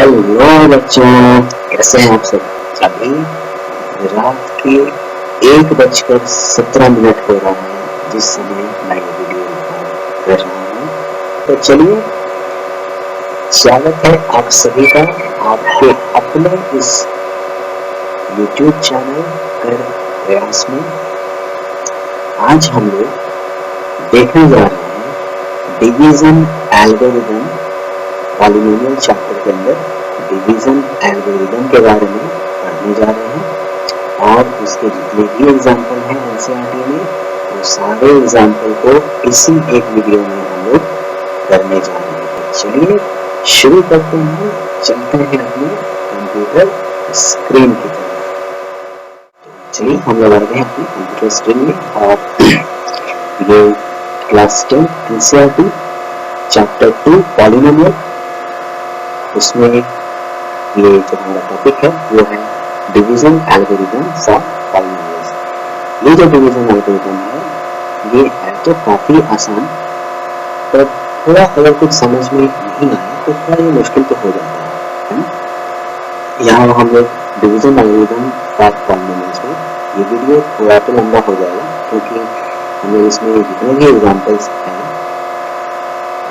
Hello बच्चों, कैसे हैं आप सब। अभी रात के 1:17 हो रहा है जिस समय मैं ये वीडियो रिकॉर्ड कर रहा हूँ। तो चलिए, स्वागत है आप सभी का आपके अपने इस YouTube चैनल कर प्रयास में। आज हम लोग देखने जा रहे हैं डिवीजन एल्गोरिदम, पॉलिनोमियल चैप्टर के अंदर डिवीजन एल्गोरिदम के बारे में पढ़ने जा रहे हैं और उसके जितने भी एग्जाम्पल हैं एनसीईआरटी में, वो सारे एग्जाम्पल को इसी एक वीडियो में हम लोग करने जा रहे हैं। चलिए शुरू करते हैं, चलते हैं अपने कंप्यूटर स्क्रीन की तरफ। चलिए हम लोग आ गए अपने कंप्यूटर स्क्रीन में और ये क्लास 10 एनसीईआरटी चैप्टर 2 पॉलिनोमियल, उसमें ये जो हमारा टॉपिक है वो है डिवीजन एल्गोरिदम फॉर पॉलिनोमियल्स। ये जो डिवीजन एल्गोरिदम है ये है तो काफी आसान, पर थोड़ा अगर कुछ समझ में नहीं आया तो थोड़ा ये मुश्किल तो हो जाता है ना। यहाँ हम लोग डिवीजन एल्गोरिदम फॉर पॉलिनोमियल्स में ये वीडियो थोड़ा तो लंबा हो जाएगा, क्योंकि हम लोग इसमें जितने भी एग्जाम्पल्स हैं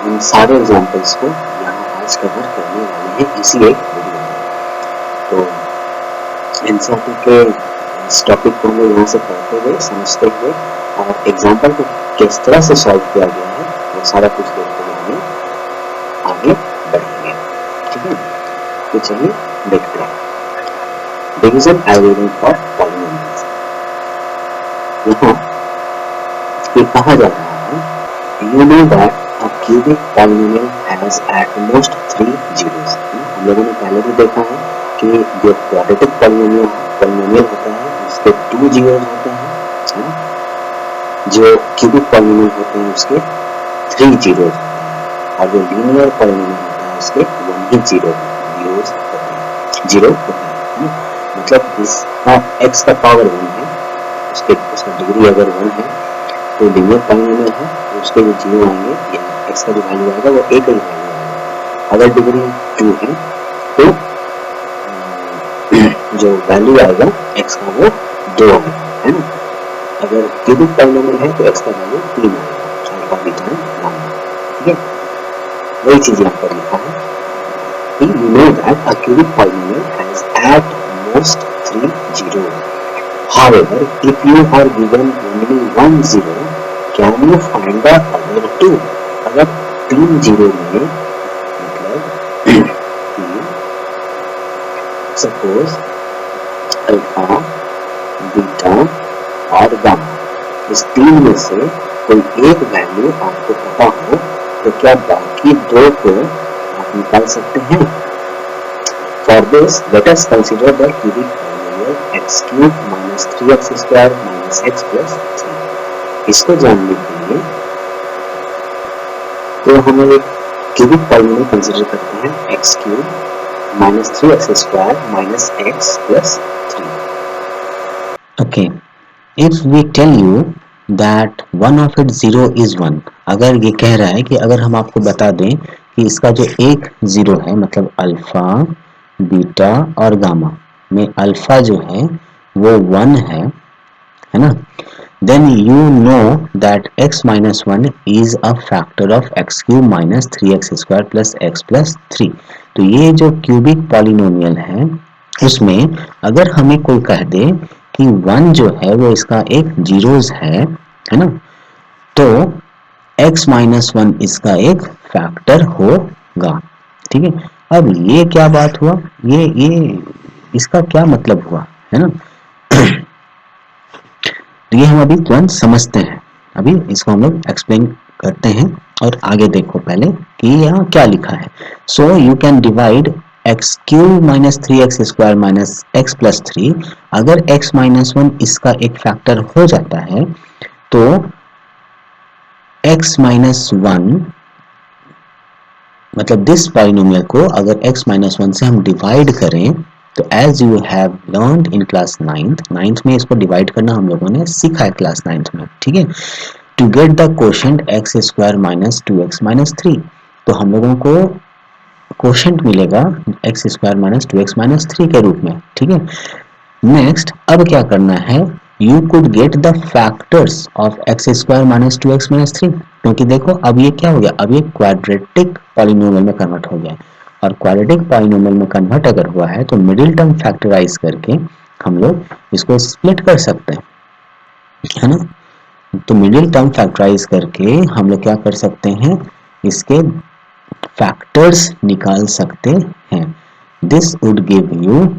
उन सारे एग्जाम्पल्स को आज कवर करने वाले हैं इसी एक वीडियो में। तो एनसीईआरटी के इस टॉपिक को हम लोग यहाँ से पढ़ते हुए, समझते हुए और एग्जाम्पल को किस तरह से सॉल्व किया गया है वो सारा कुछ देखते हुए हमें आगे बढ़ेंगे। ठीक है, तो चलिए देखते हैं डिवीजन एल्गोरिथम फॉर पॉलिनोमियल्स। यहाँ ये कहा जा रहा है, you know that a cubic polynomial has at most 3 zeros। हम लोगों ने पहले भी देखा है कि जो क्वाड्रेटिक पॉलिनोमियल होता है उसके 2 zeros होते हैं, जो क्यूबिक पॉलिनोमियल होते हैं उसके 3 zeros होते हैं, और जो लीनियर पॉलिनोमियल होता है उसके 1 ही जीरो होते हैं। मतलब इसका x का पावर 1 है, उसका डिग्री अगर 1 है तो लीनियर पॉलिनोमियल है, तो उसके जो जीरो आएंगे या x का जो वैल्यू आएगा वो एक ही वैल्यू आएगा। अगर डिग्री 2 है तो जो वैल्यू आएगा x का वो 2 आएगा, है ना। अगर क्यूबिक पॉलिनोमियल है तो x का वैल्यू 3 आएगा, अल्फा बीटा गामा। ठीक है, वही चीज यहाँ पर लिखा है। You know that a cubic polynomial has at most 3 zeros. However, if you are given only 1 zero, can you find the other two? अगर 3 जीरो में मतलब सपोज अल्फा, बीटा और गामा, इस 3 में से कोई एक वैल्यू आपको पता हो तो क्या बाकी 2 को आप निकाल सकते हैं। For this, let us consider the cubic polynomial x cube minus 3x square minus x plus 3। इसको जानने के लिए तो हम एक क्यूबिक पॉलिनोमियल कंसीडर करते हैं x cube minus 3x square minus x plus 3। Okay, if we tell you that one of its zero is 1, अगर ये कह रहा है कि अगर हम आपको बता दें कि इसका जो एक जीरो है, मतलब अल्फा, बीटा और गामा में अल्फा जो है वो 1 है ना, then you know that x minus 1 is a factor of x cube minus 3x square plus x plus 3। तो ये जो क्यूबिक पॉलिनोमियल है उसमें अगर हमें कोई कह दे कि 1 जो है वो इसका एक जीरोस है ना, तो x minus 1 इसका एक फैक्टर होगा। ठीक है, अब ये क्या बात हुआ, ये इसका क्या मतलब हुआ, है ना। तो ये हम अभी तुरंत समझते हैं, अभी इसको हम लोग एक्सप्लेन करते हैं और आगे देखो पहले कि यहाँ क्या लिखा है। So you can divide x cube minus 3x square minus x plus 3। अगर x माइनस 1 इसका एक फैक्टर हो जाता है तो x माइनस 1 मतलब दिस पॉलिनोमियल को अगर x माइनस 1 से हम डिवाइड करें तो as you have learned in class 9th में इसको डिवाइड करना हम लोगों ने सीखा है क्लास 9th में। ठीक है, to get the quotient X square minus 2x minus 3, तो हम लोगों को कोशेंट मिलेगा x square minus 2x minus 3 के रूप में, ठीक है। नेक्स्ट अब क्या करना है, you could get the factors of x square minus 2x minus 3, क्योंकि देखो अब ये क्या हो गया, अब ये क्वाड्रेटिक पॉलिनोमियल में कन्वर्ट हो गया, और क्वाड्रेटिक पॉलिनोमियल में कन्वर्ट अगर हुआ है तो मिडिल टर्म फैक्टराइज करके हम लोग इसको स्प्लिट कर सकते हैं, है ना। तो मिडिल टर्म फैक्टराइज करके हम लोग क्या कर सकते हैं, इसके फैक्टर्स निकाल सकते हैं। दिस वुड गिव यू,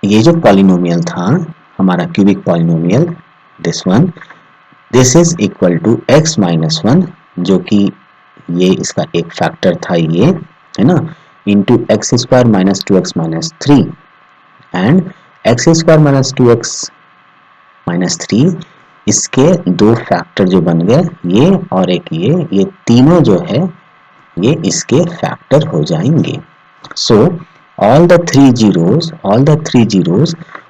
ये जो पॉलिनोमियल था हमारा cubic polynomial, this one, this is equal to x minus 1, जो कि ये इसका एक फैक्टर था ये, है ना, into x square minus 2x minus 3 and x square minus 2x minus 3, इसके दो फैक्टर जो बन गए ये और एक ये तीनों जो है ये इसके फैक्टर हो जाएंगे। सो all the three zeros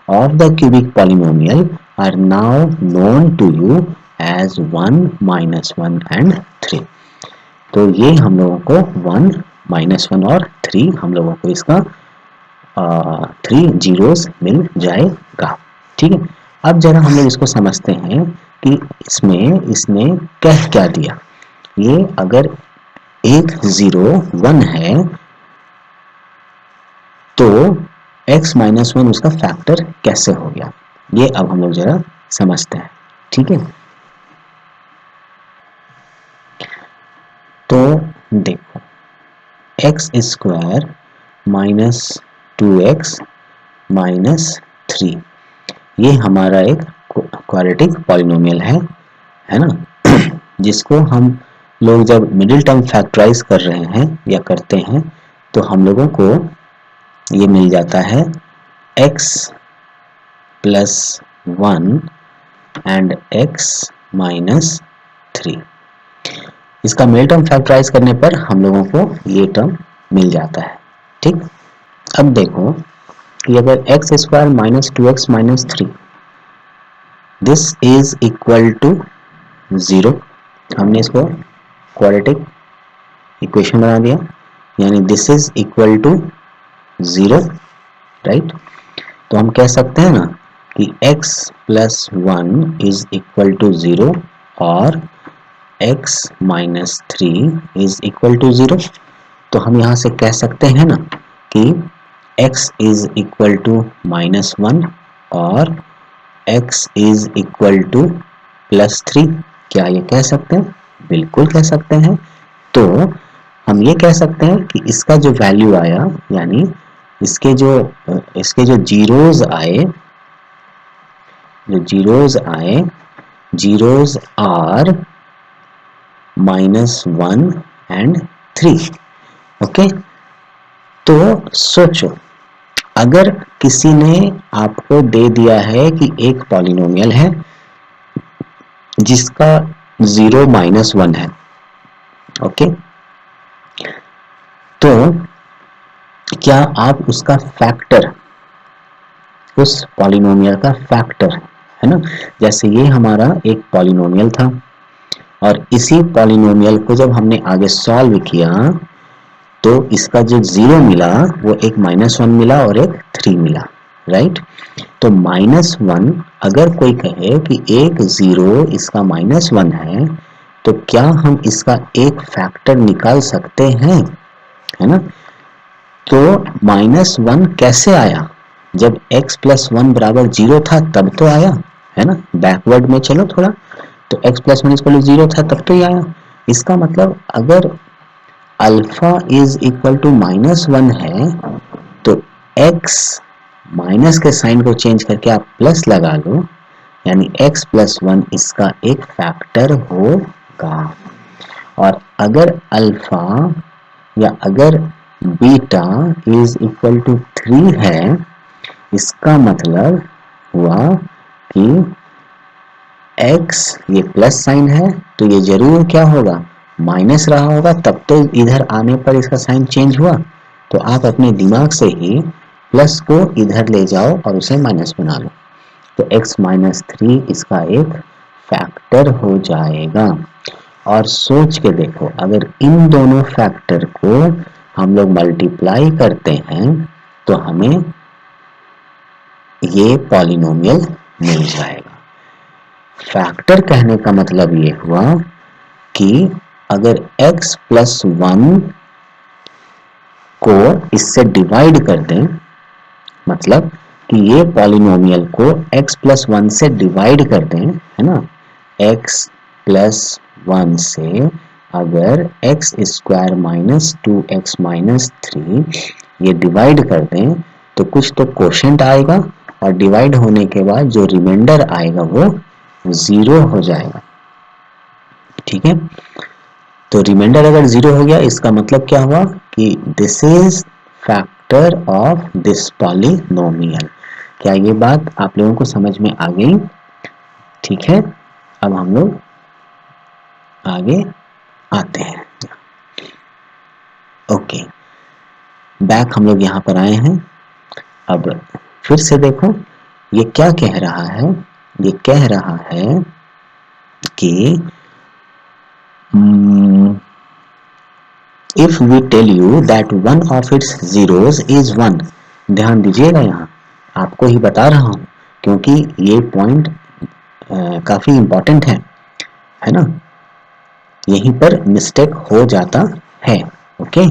of the cubic polynomial are now known to you as 1 minus 1 and 3। तो ये हम लोगों को 1 minus 1 और 3 हम लोगों को इसका 3 zeros मिल जाएगा, ठीक है। अब जरा हम लोग इसको समझते हैं कि इसमें इसने कह क्या दिया। ये अगर एक 0 1 है तो x माइनस 1 उसका फैक्टर कैसे हो गया, ये अब हम लोग जरा समझते हैं, ठीक है। तो देखो x square minus 2x minus 3 ये हमारा एक क्वाड्रेटिक पॉलिनोमियल है ना, जिसको हम लोग जब मिडिल टर्म फैक्टराइज कर रहे हैं या करते हैं तो हम लोगों को ये मिल जाता है x plus 1 and x minus 3। इसका मिडिल टर्म फैक्टराइज करने पर हम लोगों को ये टर्म मिल जाता है, ठीक। अब देखो कि अगर X square minus 2x minus 3 this is equal to 0, हमने इसको क्वाड्रेटिक इक्वेशन बना दिया, यानी this is equal to 0, right. तो हम कह सकते हैं ना कि x plus 1 is equal to 0 और x minus 3 is equal to 0। तो हम यहाँ से कह सकते हैं ना कि x is equal to minus 1 और x is equal to plus 3। क्या ये कह सकते हैं? बिल्कुल कह सकते हैं। तो हम ये कह सकते हैं कि इसका जो वैल्यू आया, यानी इसके जो जीरोज आए, zeros are minus 1 and 3। Okay, तो सोचो अगर किसी ने आपको दे दिया है कि एक पॉलिनोमियल है जिसका 0 माइनस 1 है, ओके, तो क्या आप उसका फैक्टर, उस पॉलिनोमियल का फैक्टर, है ना, जैसे ये हमारा एक पॉलिनोमियल था और इसी पॉलिनोमियल को जब हमने आगे सॉल्व किया तो इसका जो 0 मिला वो एक माइनस 1 मिला और एक 3 मिला, राइट। तो माइनस 1 अगर कोई कहे कि एक 0 इसका माइनस 1 है तो क्या हम इसका एक फैक्टर निकाल सकते हैं, है ना। तो माइनस 1 कैसे आया? जब x प्लस 1 बराबर 0 था तब तो आया, है ना। बैकवर्ड में चलो थोड़ा, तो x प्लस 1 इक्वल टू 0 था तब तो ही आया। इसका मतलब अगर alpha is equal to minus 1 है तो x माइनस के साइन को चेंज करके आप प्लस लगा लो, यानी x प्लस 1 इसका एक फैक्टर होगा। और अगर अल्फा या अगर बीटा इज इक्वल टू 3 है, इसका मतलब हुआ कि x ये प्लस साइन है तो ये जरूर क्या होगा, माइनस रहा होगा, तब तो इधर आने पर इसका साइन चेंज हुआ। तो आप अपने दिमाग से ही प्लस को इधर ले जाओ और उसे माइनस बना लो, तो x माइनस 3 इसका एक फैक्टर हो जाएगा। और सोच के देखो अगर इन दोनों फैक्टर को हम लोग मल्टीप्लाई करते हैं तो हमें ये पॉलिनोमियल मिल जाएगा। फैक्टर कहने का मतलब ये हुआ कि अगर x प्लस 1 को इससे डिवाइड कर दें, मतलब कि ये पॉलिनोमियल को x प्लस 1 से डिवाइड कर दें, है ना, x प्लस 1 से अगर x square minus 2x minus 3 ये डिवाइड कर दें तो कुछ तो कोशेंट आएगा और डिवाइड होने के बाद जो रिमाइंडर आएगा वो 0 हो जाएगा। ठीक है, तो रिमाइंडर अगर 0 हो गया इसका मतलब क्या हुआ कि this is factor of this polynomial. क्या ये बात आप लोगों को समझ में आ गई? ठीक है, अब हम लोग आगे आते हैं। ओके, बैक हम लोग यहाँ पर आए हैं। अब फिर से देखो ये क्या कह रहा है, ये कह रहा है कि if we tell you that one of its zeros is 1, ध्यान दीजिएगा यहाँ आपको ही बता रहा हूँ क्योंकि ये पॉइंट काफी इंपॉर्टेंट है ना, यहीं पर मिस्टेक हो जाता है। ओके,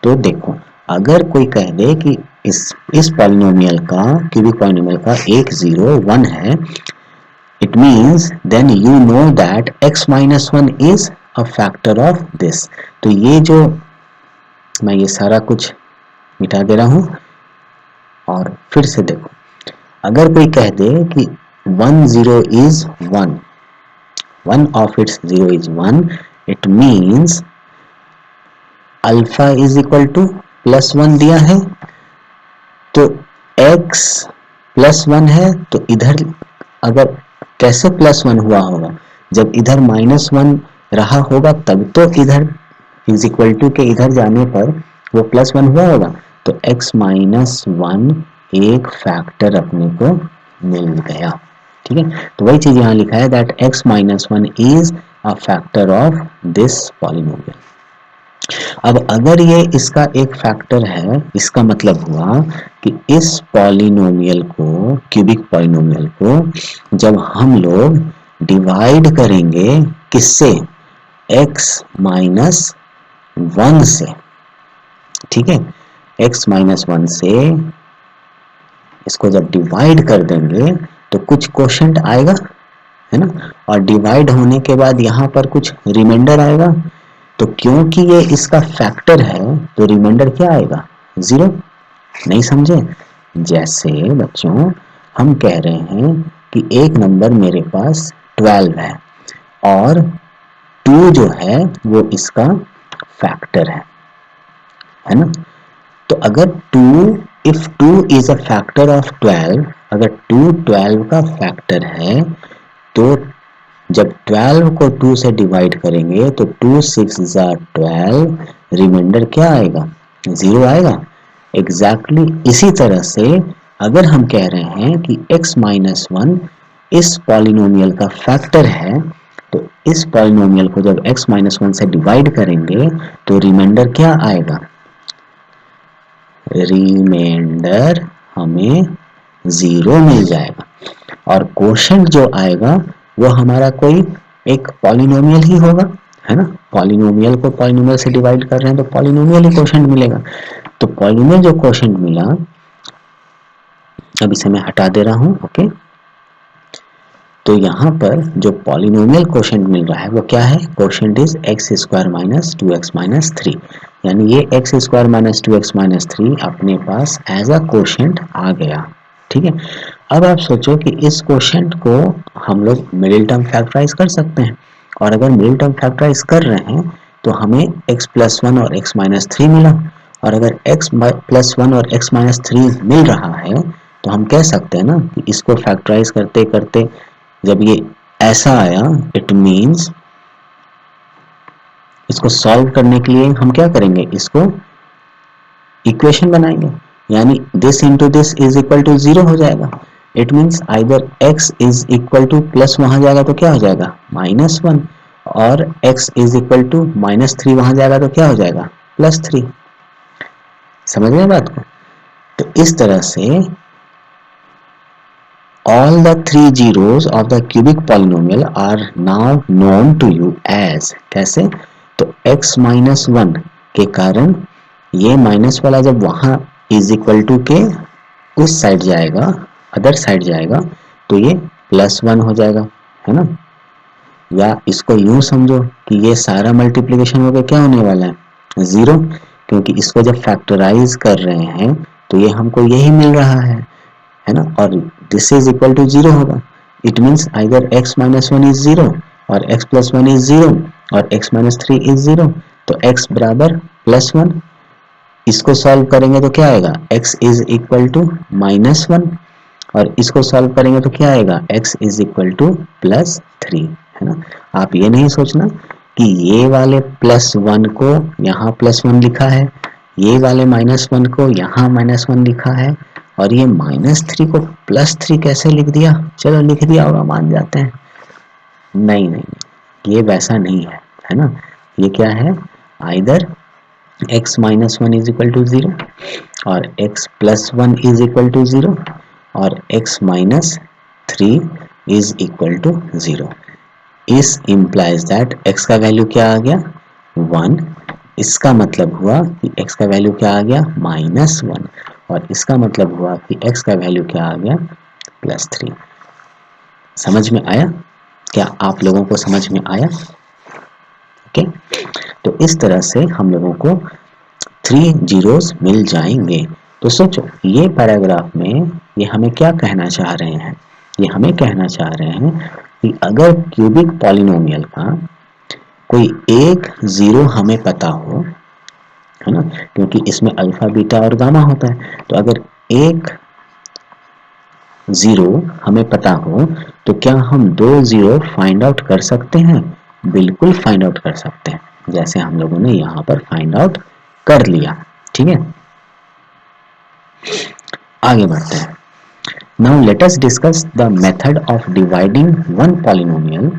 तो देखो अगर कोई कह दे कि इस पॉलिनोमियल का, क्यूबिक पॉलिनोमियल का एक 0 1 है, it means then you know that x minus 1 is a factor of this। तो ये जो मैं ये सारा कुछ मिटा दे रहा हूं और फिर से देखो, अगर कोई कह दे कि 1 0 is 1, one of its 0 is 1, it means alpha is equal to plus 1 दिया है तो x प्लस 1 है, तो इधर अगर कैसे प्लस 1 हुआ होगा, जब इधर माइनस 1 रहा होगा तब तो इधर इज इक्वल टू के इधर जाने पर वो प्लस 1 हुआ होगा। तो x माइनस 1 एक फैक्टर अपने को मिल गया। ठीक है, तो वही चीज यहाँ लिखा है that x minus 1 is a factor of this polynomial. अब अगर ये इसका एक फैक्टर है, इसका मतलब हुआ कि इस पॉलिनोमियल को, क्यूबिक पॉलिनोमियल को जब हम लोग डिवाइड करेंगे किससे, x माइनस 1 से, ठीक है, x माइनस 1 से इसको जब डिवाइड कर देंगे तो कुछ कोशेंट आएगा, है ना, और डिवाइड होने के बाद यहाँ पर कुछ रिमाइंडर आएगा। तो क्योंकि ये इसका फैक्टर है तो रिमाइंडर क्या आएगा, 0। नहीं समझे? जैसे बच्चों हम कह रहे हैं कि एक नंबर मेरे पास 12 है और 2 जो है वो इसका फैक्टर है ना। तो अगर 2, if 2 is a factor of 12, अगर 2 12 का फैक्टर है तो जब 12 को 2 से डिवाइड करेंगे तो 2 6 12, रिमाइंडर क्या आएगा, 0 आएगा। एग्जैक्टली इसी तरह से अगर हम कह रहे हैं कि x माइनस 1 इस पॉलिनोमियल का फैक्टर है तो इस पॉलिनोमियल को जब x माइनस 1 से डिवाइड करेंगे तो रिमाइंडर क्या आएगा, रिमाइंडर हमें 0 मिल जाएगा। और कोशेंट जो आएगा वो हमारा कोई एक पॉलिनोमियल ही होगा, है ना, पॉलिनोमियल को पॉलिनोमियल से डिवाइड कर रहे हैं तो पॉलिनोमियल ही कोशेंट मिलेगा। तो पॉलिनोमियल जो कोशेंट मिला, अब इसे मैं हटा दे रहा हूं। ओके, तो यहाँ पर जो पॉलिनोमियल कोशेंट मिल रहा है वो क्या है, quotient is x square minus 2x minus 3, यानी ये x square minus 2x minus 3 अपने पास एज अ कोशेंट आ गया। ठीक है, अब आप सोचो कि इस कोशेंट को हम लोग मिडिल टर्म फैक्टराइज कर सकते हैं, और अगर मिडिल टर्म फैक्टराइज कर रहे हैं तो हमें x प्लस 1 और x माइनस 3 मिला, और अगर x प्लस 1 और x माइनस 3 मिल रहा है तो हम कह सकते हैं ना कि इसको फैक्टराइज करते करते जब ये ऐसा आया, इट मीन्स इसको सॉल्व करने के लिए हम क्या करेंगे, इसको इक्वेशन बनाएंगे, यानी this into this is equal to 0 हो जाएगा। It means either x is equal to plus वहां जाएगा तो क्या हो जाएगा, -1, और x इज इक्वल टू -3 वहां जाएगा तो क्या हो जाएगा, +3। समझ रहे हैं बात को? तो इस तरह से all the three zeros of the cubic polynomial are now known to you as, कैसे? तो x माइनस वन के कारण ये माइनस वाला जब वहां इज इक्वल टू के उस साइड जाएगा, अदर साइड जाएगा, तो ये प्लस वन हो जाएगा, है ना? या इसको यूं समझो कि ये सारा मल्टीप्लिकेशन होकर क्या होने वाला है, जीरो, क्योंकि इसको जब फैक्टराइज कर रहे हैं तो ये हमको यही मिल रहा है ना? और this is equal to zero होगा। It means either x minus one is zero और x plus one is zero और x minus three is zero, तो x बराबर प्लस वन। इसको सॉल्व करेंगे तो क्या आएगा, x is equal to minus one, और इसको सॉल्व करेंगे तो क्या आएगा, x is equal to plus three, है ना? आप ये नहीं सोचना कि ये वाले प्लस वन को यहाँ प्लस वन लिखा है, ये वाले माइनस वन को यहाँ माइनस वन लिखा है, और ये माइनस थ्री को प्लस थ्री कैसे लिख दिया, चलो लिख दिया होगा मान जाते हैं। नहीं नहीं, ये वैसा नहीं है ना? ये क्या है, either x minus one is equal to zero और x plus one is equal to zero और x minus three is equal to zero. इस इम्प्लाइज दैट x का वैल्यू क्या आ गया, वन। इसका मतलब हुआ कि x का वैल्यू क्या आ गया, माइनस वन, और इसका मतलब हुआ कि x का वैल्यू क्या आ गया, प्लस थ्री। समझ में आया? क्या आप लोगों को समझ में आया? ओके, तो इस तरह से हम लोगों को थ्री जीरोस मिल जाएंगे। तो सोचो ये पैराग्राफ में ये हमें क्या कहना चाह रहे हैं, ये हमें कहना चाह रहे हैं कि अगर क्यूबिक पॉलिनोमियल का कोई एक जीरो हमें पता हो, है ना, क्योंकि इसमें अल्फा बीटा और गामा होता है, तो अगर एक जीरो हमें पता हो तो क्या हम दो जीरो फाइंड आउट कर सकते हैं? बिल्कुल फाइंड आउट कर सकते हैं, जैसे हम लोगों ने यहाँ पर फाइंड आउट कर लिया। ठीक है, आगे बढ़ते हैं। Now let us discuss the method of dividing one polynomial.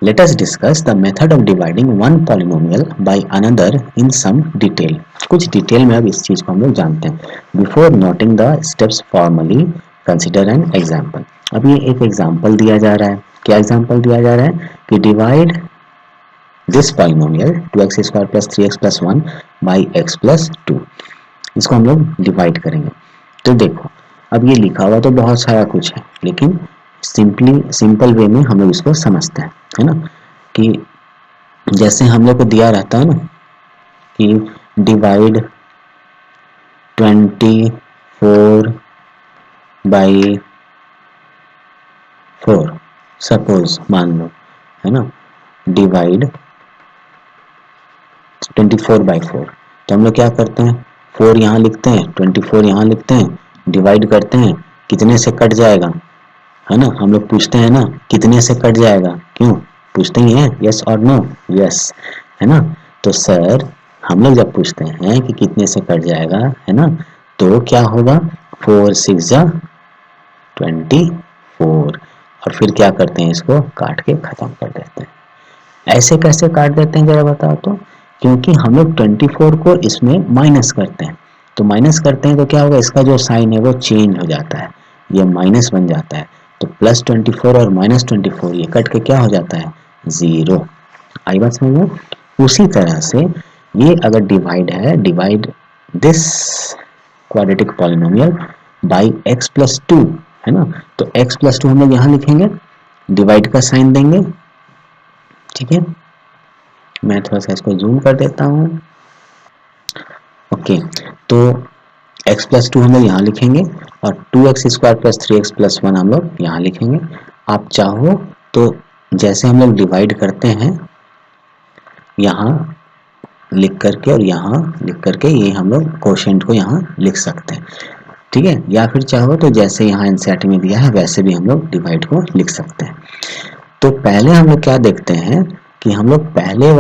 Let us discuss the method of dividing one polynomial by another in some detail. कुछ डिटेल में अब इस चीज को हम लोग जानते हैं। Before noting the steps formally, consider an example. अब ये एक एग्जाम्पल दिया जा रहा है। क्या एग्जाम्पल दिया जा रहा है कि divide this polynomial 2x square plus 3x plus 1 by x plus 2. इसको हम लोग डिवाइड करेंगे। तो देखो अब ये लिखा हुआ तो बहुत सारा कुछ है, लेकिन सिंपल वे में हम लोग इसको समझते हैं, है ना? कि जैसे हम लोग को दिया रहता है ना कि डिवाइड 24 बाई 4, सपोज मान लो, है ना, डिवाइड 24 बाई 4, तो हम लोग क्या करते हैं, 4 यहाँ लिखते हैं, 24 यहाँ लिखते हैं, डिवाइड करते हैं, कितने से कट जाएगा, है ना? हम लोग पूछते हैं ना कितने से कट जाएगा, क्यों पूछते ही हैं, यस और नो, यस, है ना? तो सर हम लोग जब पूछते हैं कि कितने से कट जाएगा, है ना, तो क्या होगा, 4 6 जा 24, और फिर क्या करते हैं, इसको काट के खत्म कर देते हैं। ऐसे कैसे काट देते हैं जरा बताओ तो? क्योंकि हम लोग 24 को इसमें माइनस करते हैं, तो माइनस करते हैं तो क्या होगा, इसका जो साइन है वो चेंज हो जाता है, ये माइनस बन जाता है, तो प्लस 24 और माइनस 24 ये कट के क्या हो जाता है, जीरो। आई बात समझ में? उसी तरह से ये अगर डिवाइड है, divide this quadratic polynomial by x plus two, है ना, तो x प्लस टू हम लोग यहाँ लिखेंगे, डिवाइड का साइन देंगे। ठीक है, मैं थोड़ा सा इसको जूम कर देता हूँ। ओके, तो x प्लस टू हम लोग यहाँ लिखेंगे और 2x square plus 3x plus 1 हम लोग यहाँ लिखेंगे। आप चाहो तो जैसे हम लोग डिवाइड करते हैं यहाँ लिख करके और यहाँ लिख करके, ये हम लोग कोशेंट को यहाँ लिख सकते हैं। ठीक है, या फिर चाहो तो जैसे यहाँ एनसीईआरटी में दिया है वैसे भी हम लोग डिवाइड को लिख सकते हैं। तो पहले हम लोग क्या देखते हैं कि हम लोग पहले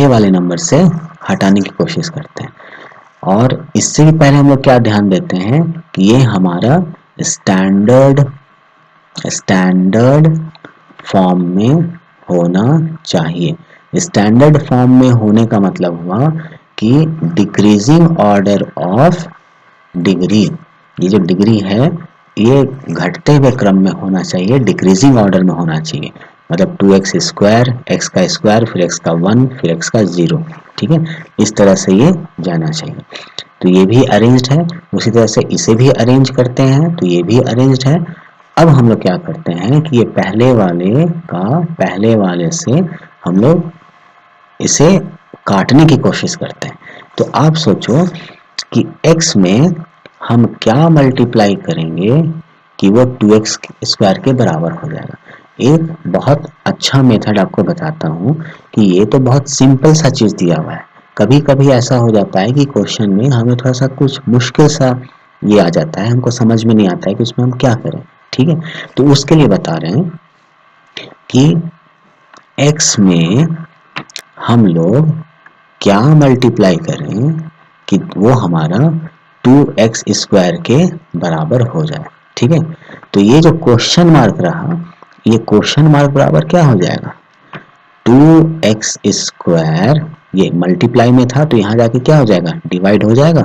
वाले नंबर से हटाने की कोशिश करते हैं, और इससे भी पहले हम लोग क्या ध्यान देते हैं कि ये हमारा स्टैंडर्ड फॉर्म में होना चाहिए। स्टैंडर्ड फॉर्म में होने का मतलब हुआ कि डिक्रीजिंग ऑर्डर ऑफ डिग्री, ये जो डिग्री है ये घटते हुए क्रम में होना चाहिए, डिक्रीजिंग ऑर्डर में होना चाहिए। मतलब 2x स्क्वायर, x का स्क्वायर, फिर x का 1, फिर x का 0, ठीक है, इस तरह से ये जाना चाहिए। तो ये भी अरेंज्ड है, उसी तरह से इसे भी अरेंज करते हैं तो ये भी अरेंज्ड है। अब हम लोग क्या करते हैं कि ये पहले वाले का पहले वाले से हम लोग इसे काटने की कोशिश करते हैं। तो आप सोचो कि x में हम क्या मल्टीप्लाई करेंगे कि वो 2x स्क्वायर के बराबर हो जाएगा। एक बहुत अच्छा मेथड आपको बताता हूँ कि ये तो बहुत सिंपल सा चीज़ दिया हुआ है। कभी कभी ऐसा हो जाता है कि क्वेश्चन में हमें थोड़ा सा कुछ मुश्किल सा ये आ जाता है, हमको समझ में नहीं आता है कि उसमें हम क्या करें, ठीक है। तो उसके लिए बता रहे हैं कि x में हम लोग क्या मल्टीप्लाई करें कि वो हमारा 2x स्क्वायर के बराबर हो जाए, ठीक है। तो ये जो क्वेश्चन मार्क रहा, ये क्वेश्चन मार्क बराबर क्या हो जाएगा, 2x स्क्वायर, ये मल्टीप्लाई में था तो यहाँ जाके क्या हो जाएगा, डिवाइड हो जाएगा।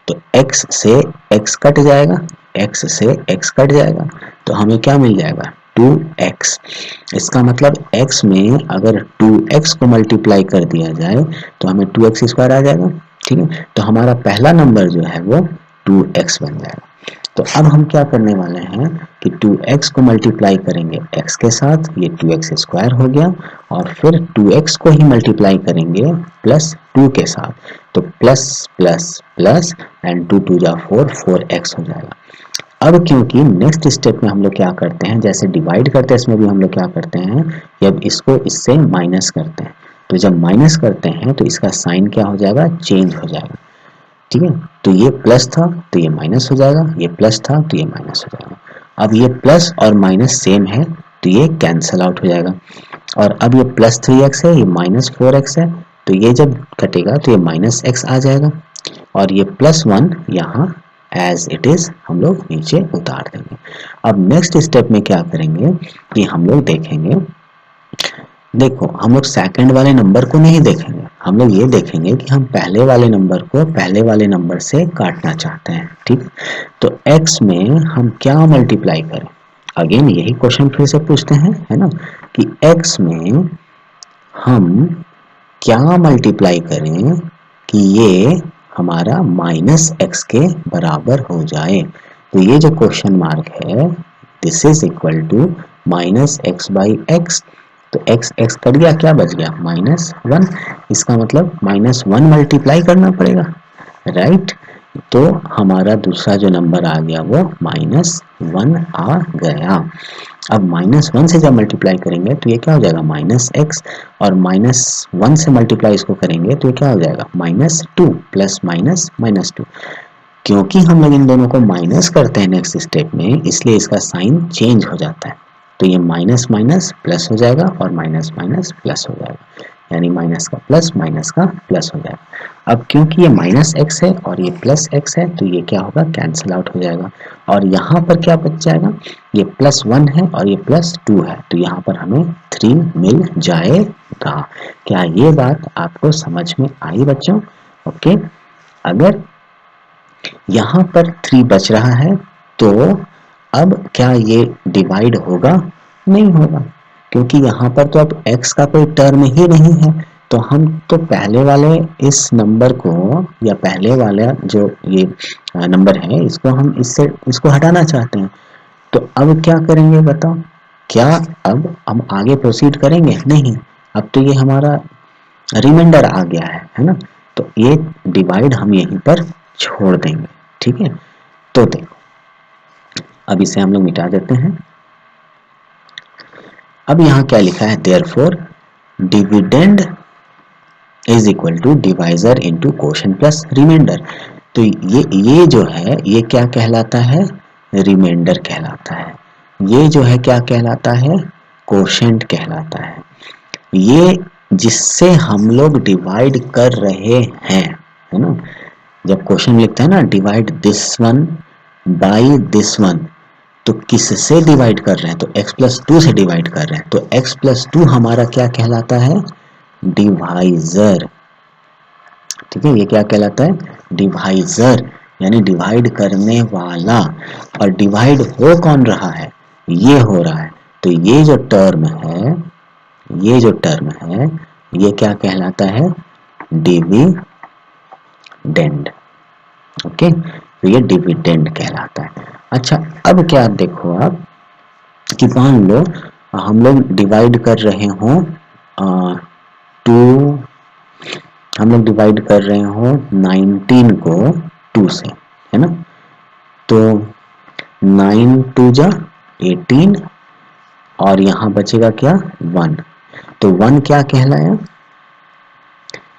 तो x से x कट जाएगा, x से x कट जाएगा, तो हमें क्या मिल जाएगा, 2x। इसका मतलब x में अगर 2x को मल्टीप्लाई कर दिया जाए तो हमें 2x स्क्वायर आ जाएगा, ठीक है। तो हमारा पहला नंबर जो है वो 2x बन जाएगा। तो अब हम क्या करने वाले हैं कि 2x को मल्टीप्लाई करेंगे x के साथ, ये 2x स्क्वायर हो गया, और फिर 2x को ही मल्टीप्लाई करेंगे प्लस 2 के साथ, तो प्लस प्लस प्लस एंड 2 2 जा 4, 4x हो जाएगा। अब क्योंकि नेक्स्ट स्टेप में हम लोग क्या करते हैं, जैसे डिवाइड करते हैं इसमें भी हम लोग क्या करते हैं, जब इसको इससे माइनस करते हैं, तो जब माइनस करते हैं तो इसका साइन क्या हो जाएगा, चेंज हो जाएगा, ठीक है। तो ये प्लस था तो ये माइनस हो जाएगा, ये प्लस था तो ये माइनस हो जाएगा। अब ये प्लस और माइनस सेम है तो ये कैंसल आउट हो जाएगा। और अब ये प्लस 3x है, ये माइनस 4x है, तो ये जब कटेगा तो ये माइनस x आ जाएगा, और ये प्लस 1 यहाँ एज इट इज हम लोग नीचे उतार देंगे। अब नेक्स्ट स्टेप में क्या करेंगे कि हम लोग देखेंगे, देखो हम लोग सेकंड वाले नंबर को नहीं देखेंगे, हम लोग ये देखेंगे कि हम पहले वाले नंबर को पहले वाले नंबर से काटना चाहते हैं, ठीक। तो x में हम क्या मल्टीप्लाई करें, अगेन यही क्वेश्चन फिर से पूछते हैं, है ना, कि x में हम क्या मल्टीप्लाई करें कि ये हमारा माइनस एक्स के बराबर हो जाए। तो ये जो क्वेश्चन मार्क है, this is equal to minus x by x, तो x x कट गया, क्या बच गया, -1। इसका मतलब -1 मल्टीप्लाई करना पड़ेगा, राइट। तो हमारा दूसरा जो नंबर आ गया वो -1 आ गया। अब -1 से जब मल्टीप्लाई करेंगे तो ये क्या हो जाएगा, -x, और -1 से मल्टीप्लाई इसको करेंगे तो ये क्या हो जाएगा, -2 प्लस माइनस -2। क्योंकि हम लोग इन दोनों को माइनस करते हैं नेक्स्ट स्टेप में, इसलिए इसका साइन चेंज हो जाता है। तो ये माइनस माइनस प्लस हो जाएगा और माइनस माइनस प्लस हो जाएगा, यानी माइनस का प्लस हो जाएगा। अब क्योंकि ये माइनस एक्स है और ये प्लस एक्स है तो ये क्या होगा, कैंसिल आउट हो जाएगा, और यहाँ पर क्या बच जाएगा, ये +1 है और ये +2 है, तो यहाँ पर हमें 3 मिल जाएगा। क्या ये बात आपको समझ में आई बच्चों? ओके, अगर यहाँ पर 3 बच रहा है तो अब क्या ये डिवाइड होगा? नहीं होगा, क्योंकि यहाँ पर तो अब x का कोई टर्म ही नहीं है। तो हम तो पहले वाले इस नंबर को, या पहले वाला जो ये नंबर है, इसको हम इसको हटाना चाहते हैं। तो अब क्या करेंगे बताओ? क्या अब हम आगे प्रोसीड करेंगे? नहीं, अब तो ये हमारा रिमाइंडर आ गया है ना। तो ये डिवाइड हम यहीं पर छोड़ देंगे, ठीक है। तो देखो, अब इसे हम लोग मिटा देते हैं। अब यहाँ क्या लिखा है, therefore dividend is equal to divisor into quotient plus remainder. तो ये जो है ये क्या कहलाता है, रिमाइंडर कहलाता है। ये जो है क्या कहलाता है, क्वोशंट कहलाता है। ये जिससे हम लोग डिवाइड कर रहे हैं, है ना। जब क्वेश्चन लिखते हैं ना, divide this one by this one, तो किससे डिवाइड कर रहे हैं, तो x + 2 से डिवाइड कर रहे हैं। तो x + 2 हमारा क्या कहलाता है, डिवाइजर। ठीक है, ये क्या कहलाता है? डिवाइजर, यानी डिवाइड करने वाला। और डिवाइड हो कौन रहा है? ये हो रहा है। तो ये जो टर्म है, ये जो टर्म है, ये क्या कहलाता है? डिविडेंड। ओके, तो ये डिविडेंड कहलाता है। अच्छा, अब क्या देखो आप कि मान लो हम लोग डिवाइड कर रहे हों टू, हम लोग डिवाइड कर रहे हो 19 को 2 से, है ना? तो 9 2 जा 18 और यहाँ बचेगा क्या? 1। तो 1 क्या कहलाया?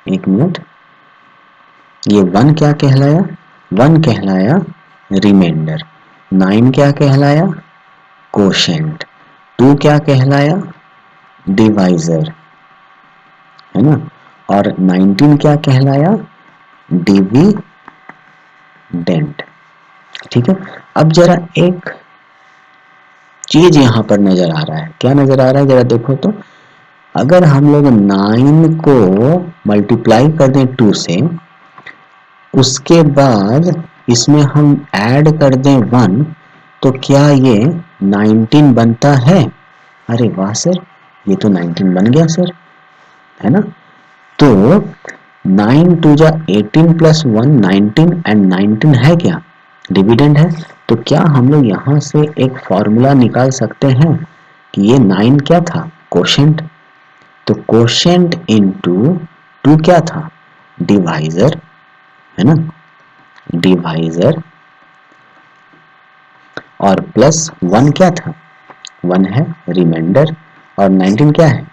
एक मिनट, ये 1 क्या कहलाया? 1 कहलाया रिमाइंडर। 9 क्या कहलाया? कोशेंट। 2 क्या कहलाया? डिवाइजर, है ना? और 19 क्या कहलाया? डिविडेंड। ठीक है, अब जरा एक चीज यहां पर नजर आ रहा है। क्या नजर आ रहा है? जरा देखो तो, अगर हम लोग 9 को मल्टीप्लाई कर दें 2 से, उसके बाद इसमें हम ऐड कर दें 1, तो क्या ये 19 बनता है? अरे वाह सर, ये तो 19 बन गया सर, है ना? तो 9 2 जा 18 प्लस 1 19, एंड 19 है क्या? डिविडेंड है। तो क्या हम लोग यहाँ से एक फॉर्मूला निकाल सकते हैं कि ये 9 क्या था? कोशेंट। तो कोशेंट इनटू 2 क्या था? डिवाइजर, है ना? डिवाइजर, और प्लस 1 क्या था? 1 है रिमाइंडर, और 19 क्या है?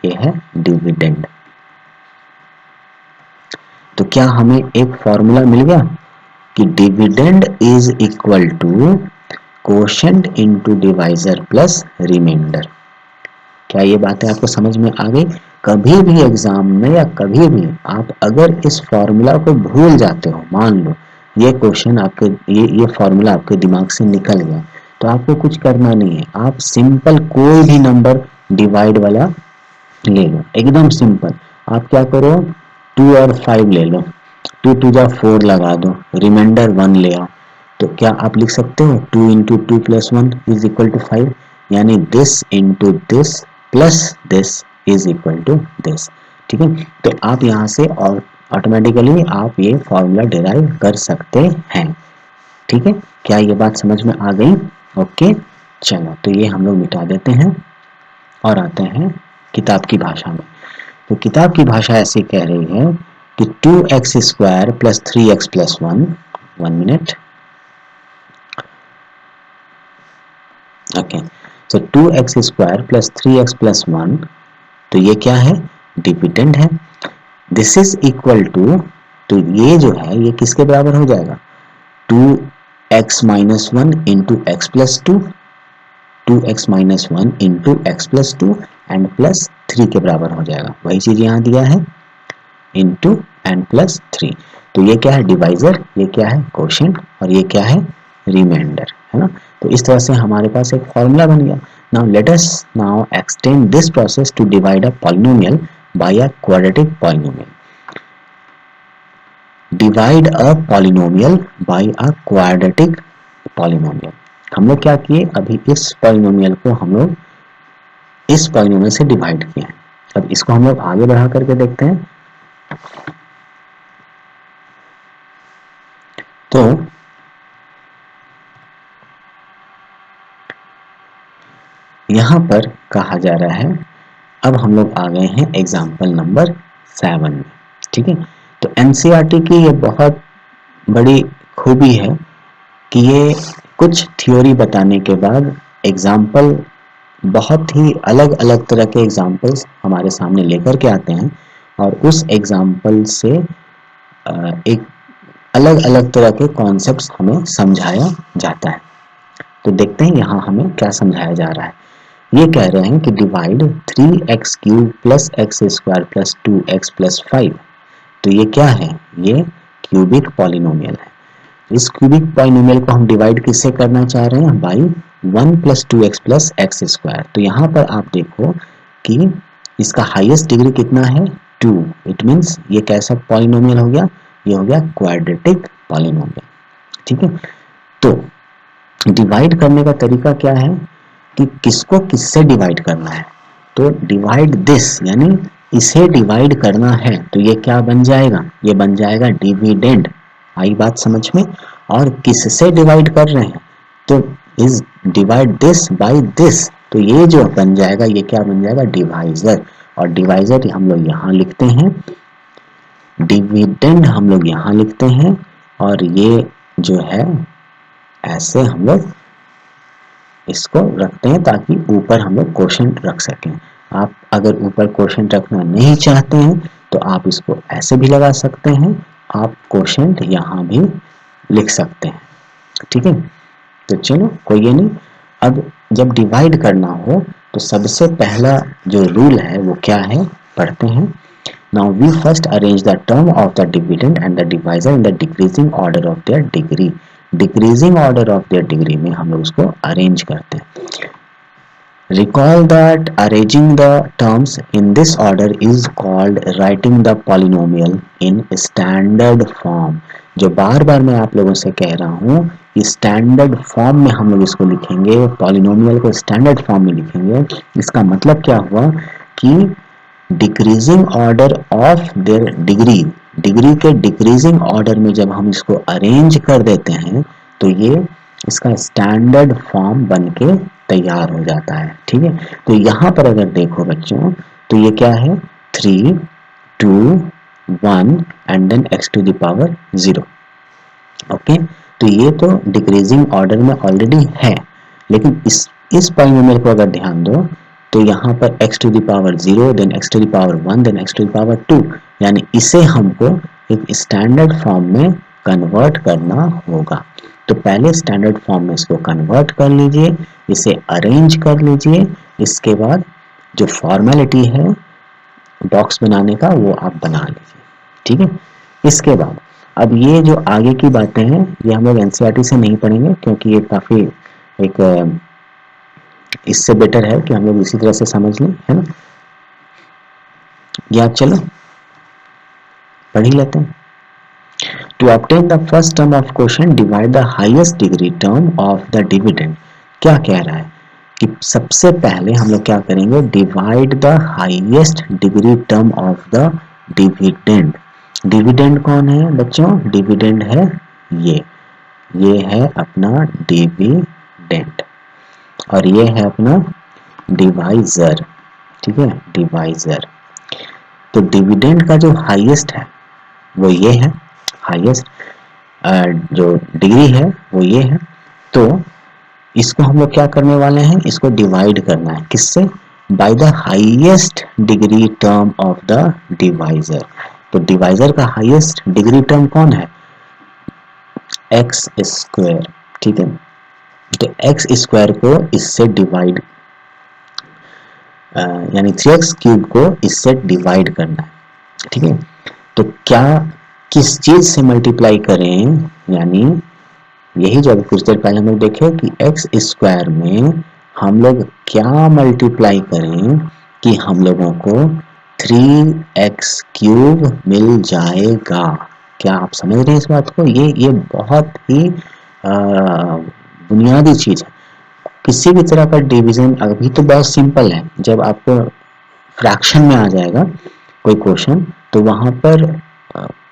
ये है डिविडेंड। तो क्या हमें एक फॉर्मूला मिल गया कि dividend is equal to quotient into divisor plus remainder. क्या ये बातें आपको समझ में आ गई? कभी भी एग्जाम में या कभी भी आप अगर इस फॉर्मूला को भूल जाते हो, मान लो ये क्वेश्चन आपके, ये फॉर्मूला आपके दिमाग से निकल गया, तो आपको कुछ करना नहीं है। आप सिंपल कोई भी नंबर डिवाइड वाला ले लो, एकदम सिंपल। आप क्या करो, 2 और 5 ले लो, 2 2 जा 4 लगा दो, रिमाइंडर 1 ले आओ। तो क्या आप लिख सकते हो 2 into 2 plus 1 is equal to 5, यानी this into this plus this is equal to this. ठीक है, तो आप यहाँ से और ऑटोमेटिकली आप ये फॉर्मूला डिराइव कर सकते हैं। ठीक है, क्या ये बात समझ में आ गई? ओके, चलो तो ये हम लोग मिटा देते हैं और आते हैं किताब की भाषा में। तो किताब की भाषा ऐसे कह रही है कि 2x square plus 3x plus 1, 1 minute, okay, तो 2x square plus 3x plus 1, तो ये क्या है? डिविडेंड है। दिस इज इक्वल टू, तो ये जो है ये किसके बराबर हो जाएगा? 2x minus 1 into x plus 2, 2x minus 1 into x plus 2 and plus 3 के बराबर हो जाएगा। वही चीज यहाँ दिया है, इंटू एंड प्लस 3। तो ये क्या है? डिवाइजर, ये क्या है? कोशेंट, और ये क्या है? रिमाइंडर, है ना? तो इस तरह से हमारे पास एक फॉर्मूला बन गया। Now let us now extend this process to divide a polynomial by a quadratic polynomial. Divide a polynomial by a quadratic polynomial. हम लोग क्या किए, अभी इस पॉलिनोमियल को हम लोग इस पॉलिनोमियल से डिवाइड किए हैं। अब इसको हम लोग आगे बढ़ा करके देखते हैं। तो यहां पर कहा जा रहा है, अब हम लोग आ गए हैं एग्जाम्पल नंबर 7 में। ठीक है, तो एनसीईआरटी की ये बहुत बड़ी खूबी है कि ये कुछ थ्योरी बताने के बाद एग्जाम्पल, बहुत ही अलग अलग तरह के एग्जाम्पल्स हमारे सामने लेकर के आते हैं, और उस एग्जाम्पल से एक अलग अलग तरह के कॉन्सेप्ट्स हमें समझाया जाता है। तो देखते हैं यहाँ हमें क्या समझाया जा रहा है। ये कह रहे हैं कि divide 3x cube plus x square plus 2x plus 5। तो ये क्या है? ये क्यूबिक पॉलिनोमियल है। इस क्यूबिक पॉलिनोमियल को हम डिवाइड किससे करना चाह रहे हैं? By 1 plus 2x plus x square. तो यहाँ पर आप देखो कि इसका हाईएस्ट डिग्री कितना है? 2। इट मीन्स ये कैसा पॉलिनोमियल हो गया, ये हो गया क्वाड्रेटिक पॉलिनोमियल। ठीक है, तो डिवाइड करने का तरीका क्या है कि किसको किससे डिवाइड करना है। तो डिवाइड दिस यानी इसे डिवाइड करना है, तो ये क्या बन जाएगा, ये बन जाएगा डिविडेंड। आई बात समझ में। और किससे डिवाइड कर रहे हैं, तो is divide this by this, तो ये जो बन जाएगा ये क्या बन जाएगा, डिवाइजर। और डिवाइजर हम लोग यहाँ लिखते हैं, डिविडेंड हम लोग यहाँ लिखते हैं, और ये जो है ऐसे हम लोग इसको रखते हैं ताकि ऊपर हम लोग क्वोशंट रख सकें। आप अगर ऊपर क्वोशंट रखना नहीं चाहते हैं तो आप इसको ऐसे भी लगा सकते हैं, आप क्वोशंट यहाँ भी लिख सकते हैं। ठीक है, तो चलो कोई ये नहीं। अब जब डिवाइड करना हो तो सबसे पहला जो रूल है वो क्या है, पढ़ते हैं। Now we first arrange the term of the dividend and the divisor in the decreasing order of their degree. Decreasing order of their degree में हम लोग उसको arrange करते हैं। Recall that arranging the terms in this order is called writing the polynomial in standard form. जो बार बार मैं आप लोगों से कह रहा हूँ, इस स्टैंडर्ड फॉर्म में हम लोग इसको लिखेंगे, पॉलिनोमियल को स्टैंडर्ड फॉर्म में लिखेंगे। इसका मतलब क्या हुआ कि decreasing order of their degree, degree के डिक्रीजिंग ऑर्डर में जब हम इसको अरेंज कर देते हैं तो ये इसका स्टैंडर्ड फॉर्म बन के तैयार हो जाता है। ठीक है, तो यहाँ पर अगर देखो बच्चों तो ये क्या है, 3 2 1 and then x to the power 0। Okay, तो ये तो डिक्रीजिंग ऑर्डर में ऑलरेडी है, लेकिन इस पॉलिनोमियल को अगर ध्यान दो तो यहाँ पर x to the power 0, then x to the power 1, then x to the power 2, यानी इसे हमको एक स्टैंडर्ड फॉर्म में कन्वर्ट करना होगा। तो पहले स्टैंडर्ड फॉर्म में इसको कन्वर्ट कर लीजिए, इसे अरेंज कर लीजिए, इसके बाद जो फॉर्मेलिटी है बॉक्स बनाने का वो आप बना लीजिए। ठीक है, इसके बाद अब ये जो आगे की बातें हैं ये हम लोग एनसीईआरटी से नहीं पढ़ेंगे, क्योंकि ये काफ़ी एक इससे बेटर है कि हम लोग इसी तरह से समझ लें, है ना। या चलो पढ़ ही लेते हैं। To obtain the first term of question divide the highest degree term of the dividend. क्या कह रहा है कि सबसे पहले हम लोग क्या करेंगे, divide the highest degree term of the dividend. Dividend कौन है बच्चों, डिविडेंड है ये है अपना डिविडेंड, और ये है अपना डिवाइजर। ठीक है, डिवाइजर। तो डिविडेंड का जो हाईएस्ट है वो ये है, हाईएस्ट जो डिग्री है वो ये है। तो इसको हम लोग क्या करने वाले हैं, इसको डिवाइड करना है, किससे, by the highest degree term of the divisor. तो डिवाइजर का हाईएस्ट डिग्री टर्म कौन है, एक्स स्क्वायर। ठीक है, तो एक्स स्क्वायर को इससे डिवाइड यानी 3x क्यूब को इससे डिवाइड करना है। ठीक है, तो क्या किस चीज से मल्टीप्लाई करें, यानी यही जो कुछ देर पहले हम लोग देखे कि एक्स स्क्वायर में हम लोग क्या मल्टीप्लाई करें कि हम लोगों को 3x क्यूब मिल जाएगा। क्या आप समझ रहे हैं इस बात को, ये बहुत ही बुनियादी चीज है। किसी भी तरह का डिवीजन अभी तो बहुत सिंपल है, जब आपको फ्रैक्शन में आ जाएगा कोई क्वेश्चन तो वहां पर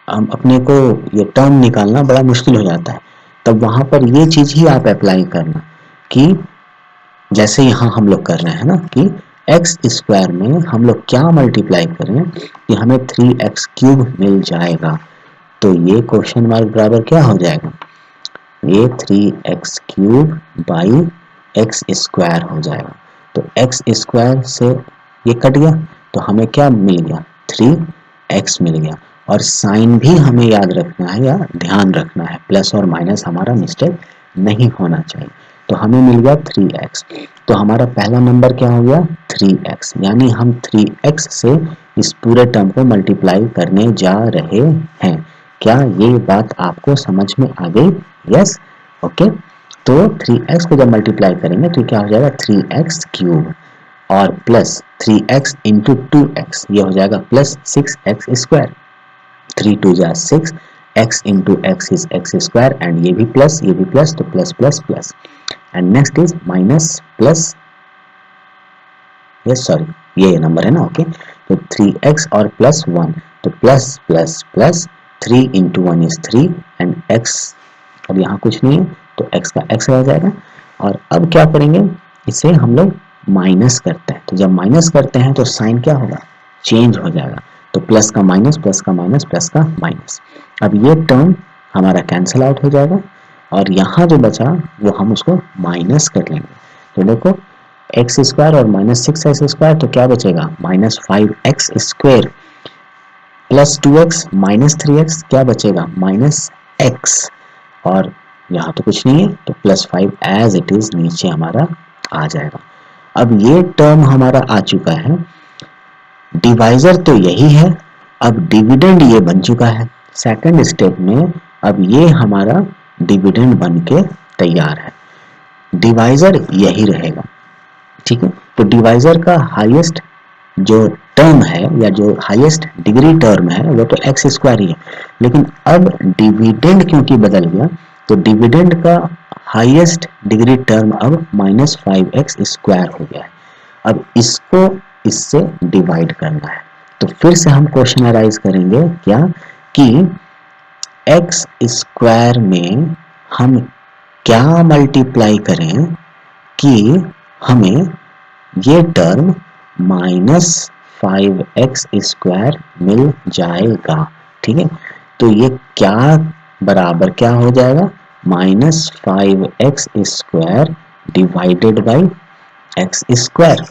अपने को ये टर्म निकालना बड़ा मुश्किल हो जाता है। तब वहां पर ये चीज ही आप अप्लाई करना कि जैसे यहाँ हम लोग कर रहे हैं ना, कि एक्स स्क्वायर में हम लोग क्या मल्टीप्लाई करें कि हमें 3x क्यूब मिल जाएगा। तो ये क्वेश्चन मार्क बराबर क्या हो जाएगा, ये 3x cube by x square हो जाएगा। तो एक्स स्क्वायर से ये कट गया तो हमें क्या मिल गया, 3x मिल गया। और साइन भी हमें याद रखना है या ध्यान रखना है, प्लस और माइनस हमारा मिस्टेक नहीं होना चाहिए। तो हमें मिल गया 3x। तो हमारा पहला नंबर क्या हो गया, 3x, यानी हम 3x से इस पूरे टर्म को मल्टीप्लाई करने जा रहे हैं। क्या ये बात आपको समझ में आ गई, यस, ओके। तो 3x को जब मल्टीप्लाई करेंगे तो क्या हो जाएगा, 3x क्यूब। और प्लस 3x इंटू 2x, ये हो जाएगा प्लस 6x स्क्वायर। 3 2 जा 6, x into x is x square, and ये भी प्लस तो plus plus plus. And next is minus plus, yes sorry ये नंबर है ना, ओके। तो 3x और प्लस 1, तो plus plus plus 3 into 1 is 3 and x, अब यहाँ कुछ नहीं है तो x का x रह जाएगा। और अब क्या करेंगे, इसे हम लोग माइनस करते हैं, तो जब माइनस करते हैं तो साइन क्या होगा, चेंज हो जाएगा। तो प्लस का माइनस, प्लस का माइनस, प्लस का माइनस। अब ये टर्म हमारा कैंसिल आउट हो जाएगा और यहाँ जो बचा वो हम उसको माइनस कर लेंगे। तो देखो एक्स स्क्वायर और माइनस 6x स्क्वायर, तो क्या बचेगा, minus 5x square plus 2x minus 3x, क्या बचेगा, माइनस x। और यहाँ तो कुछ नहीं है तो प्लस 5 एज इट इज नीचे हमारा आ जाएगा। अब ये टर्म हमारा आ चुका है, डिवाइजर तो यही है, अब डिविडेंड ये बन चुका है। सेकंड स्टेप में अब ये हमारा डिविडेंड बन के तैयार है, डिवाइजर यही रहेगा, ठीक है। तो डिवाइजर का हाईएस्ट जो टर्म है या जो हाईएस्ट डिग्री टर्म है वो तो एक्स स्क्वायर ही है, लेकिन अब डिविडेंड क्योंकि बदल गया तो डिविडेंड का हाईएस्ट डिग्री टर्म अब माइनस 5x स्क्वायर हो गया है। अब इसको इससे डिवाइड करना है, तो फिर से हम क्वेश्चन अराइज करेंगे क्या कि एक्स स्क्वायर में हम क्या मल्टीप्लाई करें कि हमें ये टर्म माइनस 5x स्क्वायर मिल जाएगा, ठीक है। तो ये क्या बराबर क्या हो जाएगा, minus 5x square divided by x square.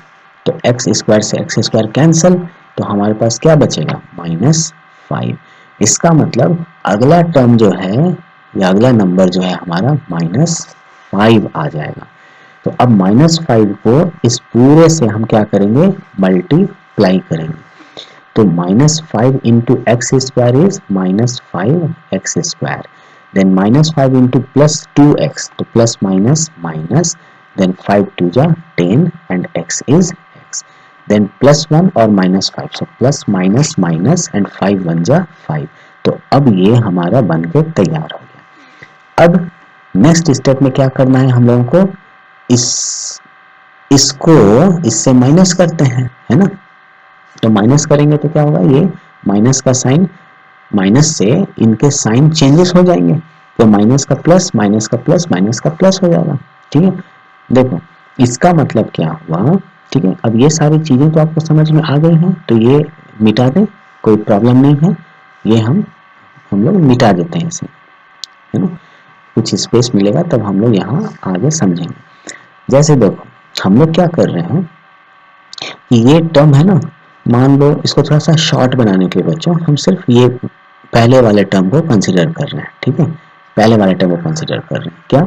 तो एक्स स्क्वायर से एक्स स्क्वायर कैंसिल, तो हमारे पास क्या बचेगा, माइनस 5। इसका मतलब अगला टर्म जो है या अगला नंबर जो है हमारा माइनस 5 आ जाएगा। तो अब माइनस 5 को इस पूरे से हम क्या करेंगे, मल्टीप्लाई करेंगे। तो minus 5 into x square is minus 5x square, then minus 5 into plus 2x, तो प्लस माइनस माइनस, then 5 2 जा 10 and x is x, then plus 1 और minus 5, so plus minus minus and 5 1 जा 5। तो अब ये हमारा बन के तैयार हो गया। अब नेक्स्ट स्टेप में क्या करना है हम लोगों को, इसको इससे माइनस करते हैं, है ना। तो माइनस करेंगे तो क्या होगा, ये माइनस का साइन, माइनस से इनके साइन चेंजेस हो जाएंगे, तो माइनस का प्लस, माइनस का प्लस, माइनस का प्लस हो जाएगा, ठीक है। देखो इसका मतलब क्या हुआ, ठीक है। अब ये सारी चीजें तो आपको समझ में आ गई हैं, तो ये मिटा दें, कोई प्रॉब्लम नहीं है, ये हम लोग मिटा देते हैं इसे, है ना। कुछ स्पेस मिलेगा तब हम लोग यहाँ आगे समझेंगे। जैसे देखो हम लोग क्या कर रहे हैं कि ये टर्म है ना, मान लो इसको थोड़ा सा शॉर्ट बनाने के लिए बच्चों हम सिर्फ ये पहले वाले टर्म को कंसिडर कर रहे हैं, ठीक है। पहले वाले टर्म को कंसिडर कर रहे हैं क्या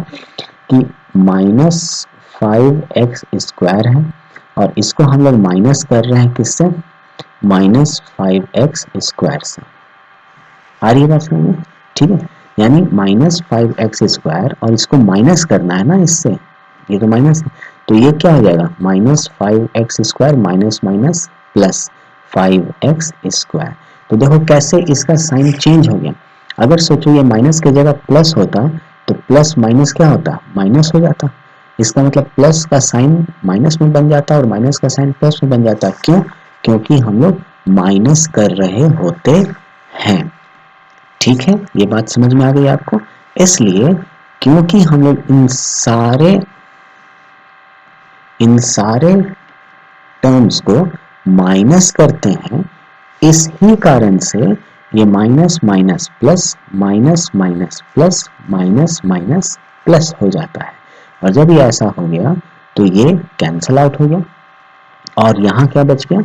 कि माइनस 5x स्क्वायर है और इसको हम लोग माइनस कर रहे हैं किससे, माइनस 5x स्क्वायर से। आ रही है बात समझ में, ठीक है। यानी माइनस 5x स्क्वायर और इसको माइनस करना है ना इससे, ये तो माइनस है, तो ये क्या हो जाएगा, minus 5x square minus minus plus 5x square. तो देखो कैसे इसका साइन चेंज हो गया। अगर सोचो ये माइनस की जगह प्लस होता तो प्लस माइनस क्या होता, माइनस हो जाता। इसका मतलब प्लस का साइन माइनस में बन जाता और माइनस का साइन प्लस में बन जाता। क्यों, क्योंकि हम लोग माइनस कर रहे होते हैं, ठीक है। ये बात समझ में आ गई आपको। इसलिए क्योंकि हम लोग इन सारे टर्म्स को माइनस करते हैं, इस ही कारण से ये minus minus plus, minus minus plus, minus minus plus हो जाता है। और जब ये ऐसा हो गया तो ये कैंसल आउट हो गया और यहाँ क्या बच गया,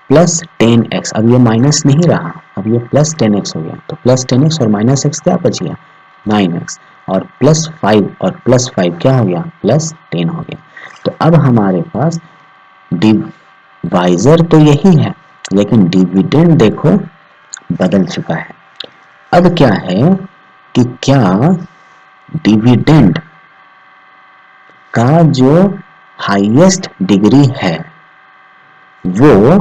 प्लस 10x। अब ये माइनस नहीं रहा, अब ये प्लस 10x हो गया। तो प्लस 10x और माइनस x क्या बच गया, 9x, और प्लस 5 और प्लस 5 क्या हो गया, प्लस 10 हो गया। तो अब हमारे पास डिवाइजर तो यही है लेकिन डिविडेंड देखो बदल चुका है। अब क्या है कि क्या डिविडेंड का जो हाईएस्ट डिग्री है वो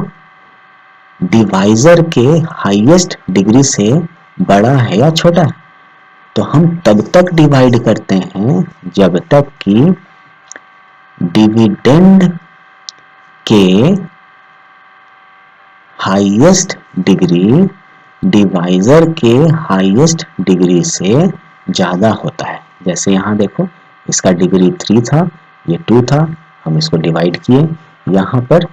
डिवाइजर के हाईएस्ट डिग्री से बड़ा है या छोटा है। तो हम तब तक डिवाइड करते हैं जब तक कि डिविडेंड के हाईएस्ट डिग्री डिवाइजर के हाईएस्ट डिग्री से ज़्यादा होता है। जैसे यहाँ देखो, इसका डिग्री 3 था, ये 2 था, हम इसको डिवाइड किए, यहाँ पर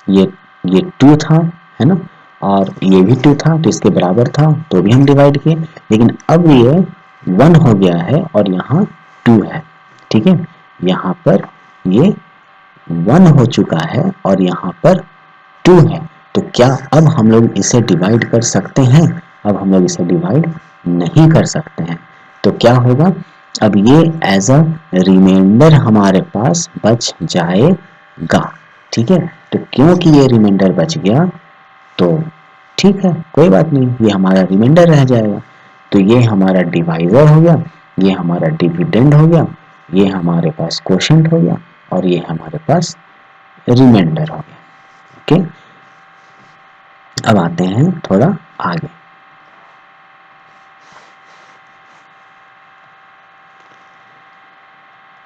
ये 2 था, है ना, और ये भी 2 था तो इसके बराबर था तो भी हम डिवाइड किए, लेकिन अब ये 1 हो गया है और यहाँ 2 है। ठीक है, यहाँ पर ये 1 हो चुका है और यहाँ पर 2 है। तो क्या अब हम लोग इसे डिवाइड कर सकते हैं? अब हम लोग इसे डिवाइड नहीं कर सकते हैं। तो क्या होगा, अब ये एज अ रिमाइंडर हमारे पास बच जाएगा। ठीक है, तो क्योंकि ये रिमाइंडर बच गया तो ठीक है, कोई बात नहीं, ये हमारा रिमाइंडर रह जाएगा। तो ये हमारा डिवाइजर हो गया, ये हमारा डिविडेंड हो गया, ये हमारे पास कोशेंट हो गया और ये हमारे पास रिमाइंडर हो गया। ओके, अब आते हैं थोड़ा आगे।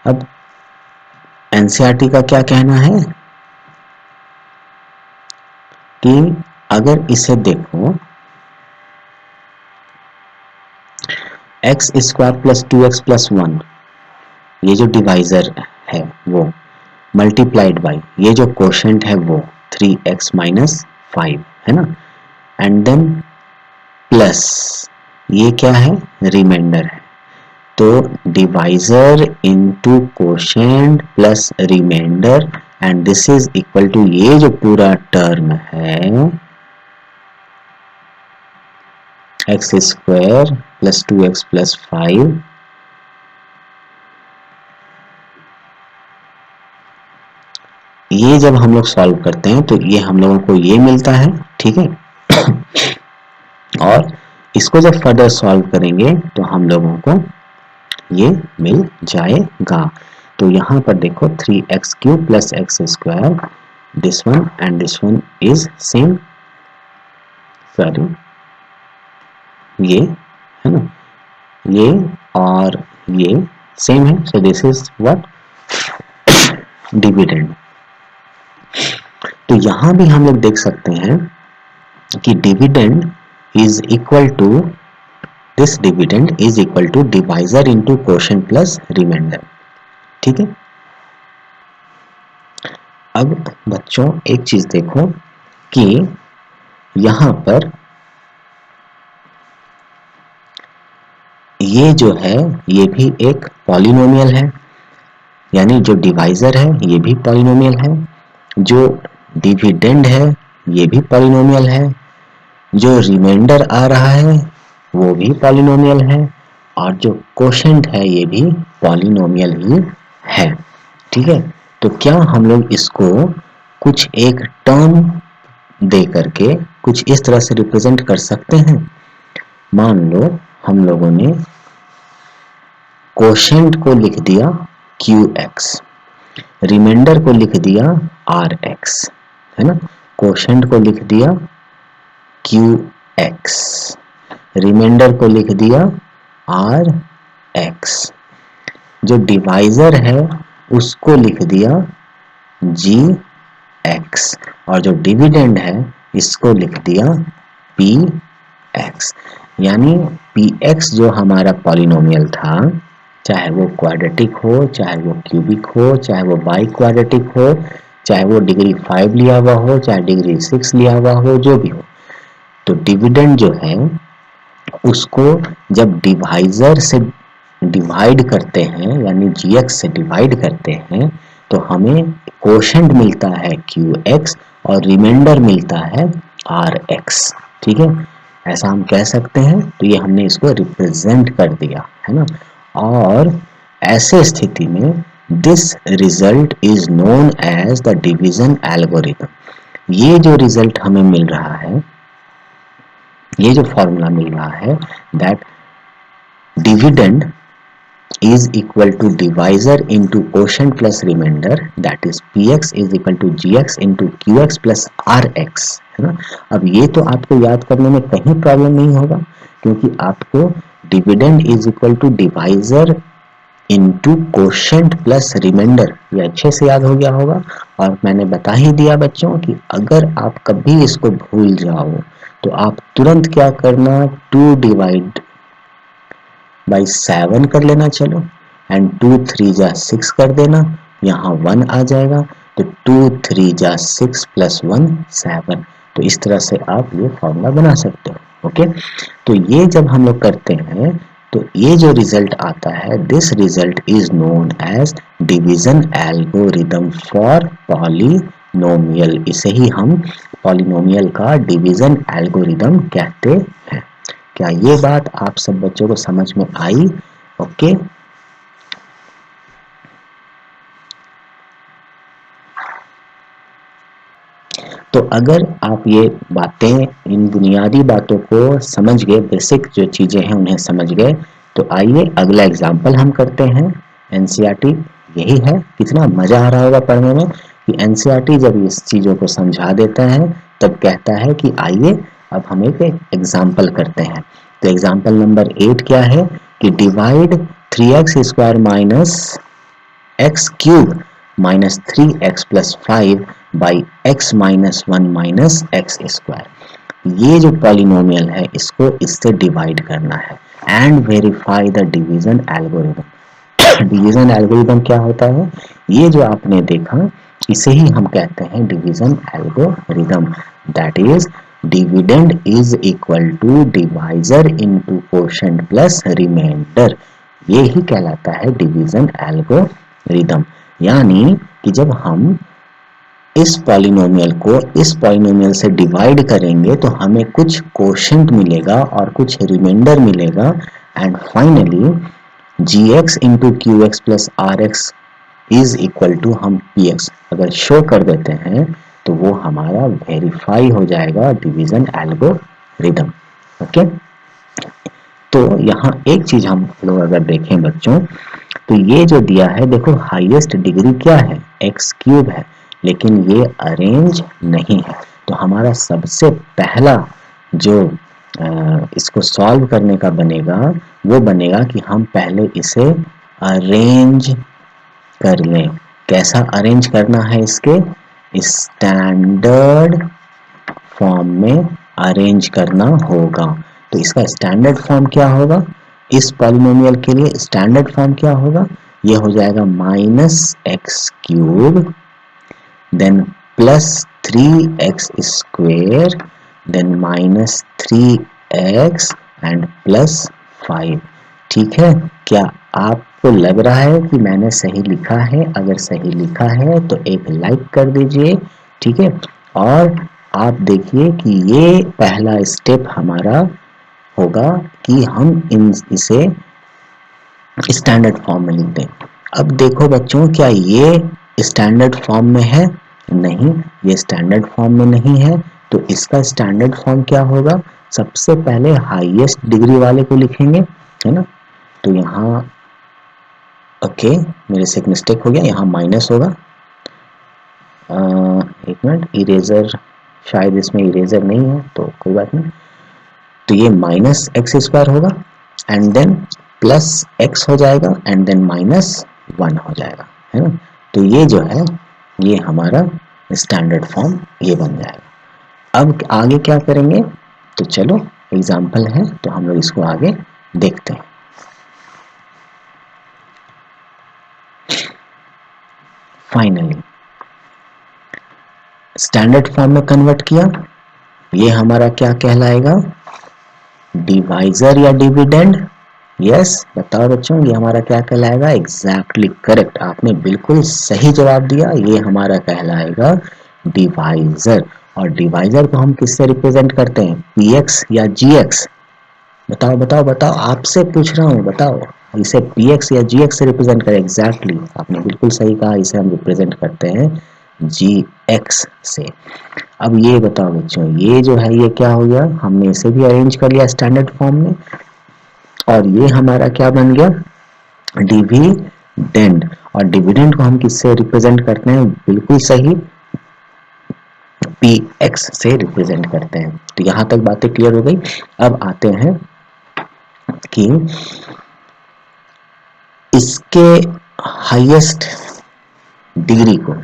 अब एनसीईआरटी का क्या कहना है कि अगर इसे देखो, x square plus 2x plus 1, ये जो डिवाइजर है वो मल्टीप्लाइड बाई ये जो कोशेंट है वो 3x माइनस 5 है ना, एंड देन प्लस ये क्या है, रिमाइंडर है। तो divisor into quotient plus remainder and this is equal to ये जो पूरा टर्म है x square plus 2x plus 5 ये जब हम लोग सॉल्व करते हैं तो ये हम लोगों को ये मिलता है। ठीक है, और इसको जब फर्दर सॉल्व करेंगे तो हम लोगों को ये मिल जाएगा। तो यहाँ पर देखो 3x cube plus x square, this one and this one is same, sorry ये है ना, ये और ये सेम है, so this is what, dividend. तो यहाँ भी हम लोग देख सकते हैं कि dividend is equal to this dividend is equal to divisor into quotient plus remainder. ठीक है, अब बच्चों एक चीज देखो कि यहां पर ये जो है ये भी एक पॉलिनोमियल है, यानी जो डिवाइजर है ये भी पॉलिनोमियल है, जो डिविडेंड है ये भी पॉलिनोमियल है, जो रिमाइंडर आ रहा है वो भी पॉलिनोमियल है, और जो कोशेंट है ये भी पॉलिनोमियल ही है। ठीक है, तो क्या हम लोग इसको कुछ एक टर्म दे करके कुछ इस तरह से रिप्रेजेंट कर सकते हैं? मान लो हम लोगों ने कोशेंट को लिख दिया QX, रिमाइंडर को लिख दिया RX, है ना, कोशेंट को लिख दिया QX, रिमाइंडर को लिख दिया RX, जो डिवाइजर है उसको लिख दिया GX, और जो डिविडेंड है इसको लिख दिया PX। यानी PX जो हमारा पॉलिनोमियल था, चाहे वो क्वाड्रेटिक हो, चाहे वो क्यूबिक हो, चाहे वो बाई क्वाड्रेटिक हो, चाहे वो डिग्री 5 लिया हुआ हो, चाहे डिग्री 6 लिया हुआ हो, जो भी हो, तो डिविडेंड जो है उसको जब डिवाइजर से डिवाइड करते हैं यानी GX से डिवाइड करते हैं तो हमें कोशेंट मिलता है QX और रिमाइंडर मिलता है RX। ठीक है, ऐसा हम कह सकते हैं। तो ये हमने इसको रिप्रेजेंट कर दिया है ना, और ऐसे स्थिति में this result is known as the division algorithm. ये जो रिजल्ट हमें मिल रहा है, ये जो फॉर्मूला मिल रहा है, that dividend is equal to divisor into quotient plus remainder, that is px is equal to gx into qx plus rx, है ना। अब ये तो आपको याद करने में कहीं प्रॉब्लम नहीं होगा, क्योंकि आपको dividend is equal to divisor into quotient plus remainder, ये अच्छे से याद हो गया होगा। और मैंने बता ही दिया बच्चों कि अगर आप कभी इसको भूल जाओ तो आप तुरंत क्या करना, 2 डिवाइड बाई 7 कर लेना, चलो, एंड 2 3 जा 6 कर देना, यहाँ 1 आ जाएगा, तो 2 3 जा 6 प्लस 1 7। तो इस तरह से आप ये फॉर्मूला बना सकते हो। ओके, तो ये जब हम लोग करते हैं तो ये जो रिजल्ट आता है, this result is known as division algorithm for polynomial. इसे ही हम पॉलिनोमियल का डिवीजन एल्गोरिदम कहते हैं। क्या ये बात आप सब बच्चों को समझ में आई? ओके, तो अगर आप ये बातें, इन बुनियादी बातों को समझ गए, बेसिक जो चीजें हैं उन्हें समझ गए, तो आइए अगला एग्जाम्पल हम करते हैं। एनसीईआरटी यही है, कितना मजा आ रहा होगा पढ़ने में कि एनसीईआरटी जब इस चीजों को समझा देता है तब कहता है कि आइए अब हम एक एग्जाम्पल करते हैं। तो एग्जाम्पल नंबर 8 क्या है कि divide 3x square minus x cube minus 3x plus 5 by x minus 1 minus x square. ये जो पॉलिनोमियल है इसको इससे डिवाइड करना है and verify the division algorithm. Division algorithm क्या होता है? ये जो आपने देखा इसे ही हम कहते हैं division algorithm, that is dividend is equal to divisor into quotient plus remainder. ये ही कहलाता है डिवीजन एल्गोरिदम। यानी कि जब हम इस पॉलिनोमियल को इस पॉलिनोमियल से डिवाइड करेंगे तो हमें कुछ कोशेंट मिलेगा और कुछ रिमाइंडर मिलेगा, and finally gx into q x plus r x is equal to हम px अगर शो कर देते हैं तो वो हमारा वेरीफाई हो जाएगा डिवीजन एल्गोरिदम। ओके, तो यहाँ एक चीज हम लोग अगर देखें बच्चों, तो ये जो दिया है देखो, हाईएस्ट डिग्री क्या है, एक्स क्यूब है, लेकिन ये अरेंज नहीं है। तो हमारा सबसे पहला जो इसको सॉल्व करने का बनेगा वो बनेगा कि हम पहले इसे अरेंज कर लें। कैसा अरेंज करना है? इसके स्टैंडर्ड फॉर्म में अरेंज करना होगा। तो इसका स्टैंडर्ड फॉर्म क्या होगा? इस पॉलिनोमियल के लिए स्टैंडर्ड फॉर्म क्या होगा? ये हो जाएगा minus x cube then plus 3x square then minus 3x and plus 5। ठीक है, क्या आपको लग रहा है कि मैंने सही लिखा है? अगर सही लिखा है तो एक लाइक कर दीजिए, ठीक है। और आप देखिए कि ये पहला स्टेप हमारा होगा कि हम इसे स्टैंडर्ड फॉर्म में लिख दें। अब देखो बच्चों, क्या ये स्टैंडर्ड फॉर्म में है? नहीं, ये स्टैंडर्ड फॉर्म में नहीं है। तो इसका स्टैंडर्ड फॉर्म क्या होगा? सबसे पहले हाईएस्ट डिग्री वाले को लिखेंगे, है ना। तो यहाँ ओके, मेरे से एक मिस्टेक हो गया, यहाँ माइनस होगा। एक मिनट, इरेजर, शायद इसमें इरेजर नहीं है तो कोई बात नहीं। तो ये माइनस एक्स स्क्वायर होगा एंड देन प्लस एक्स हो जाएगा एंड देन माइनस 1 हो जाएगा, है ना। तो ये जो है ये हमारा स्टैंडर्ड फॉर्म ये बन जाएगा। अब आगे क्या करेंगे? तो चलो एग्जाम्पल है तो हम लोग इसको आगे देखते हैं। फाइनली स्टैंडर्ड फॉर्म में कन्वर्ट किया, ये हमारा क्या कहलाएगा? डिवाइजर या डिविडेंड। यस, बताओ बच्चों, ये हमारा क्या कहलाएगा? एग्जैक्टली करेक्ट, आपने बिल्कुल सही जवाब दिया। ये हमारा कहलाएगा डिवाइजर। और डिवाइजर को हम किससे रिप्रेजेंट करते हैं? px या gx? बताओ बताओ बताओ, आपसे पूछ रहा हूँ, बताओ। इसे px या gx से रिप्रेजेंट करें। एग्जैक्टली, आपने बिल्कुल सही कहा, इसे हम रिप्रेजेंट करते हैं gx से। अब ये बताओ बच्चों, ये जो है ये क्या हो गया? हमने इसे भी अरेंज कर लिया स्टैंडर्ड फॉर्म में, और ये हमारा क्या बन गया? डिविडेंड। और डिविडेंड को हम किससे रिप्रेजेंट करते हैं? बिल्कुल सही, पी एक्स से रिप्रेजेंट करते हैं। तो यहां तक बातें क्लियर हो गई। अब आते हैं कि इसके हाईएस्ट डिग्री को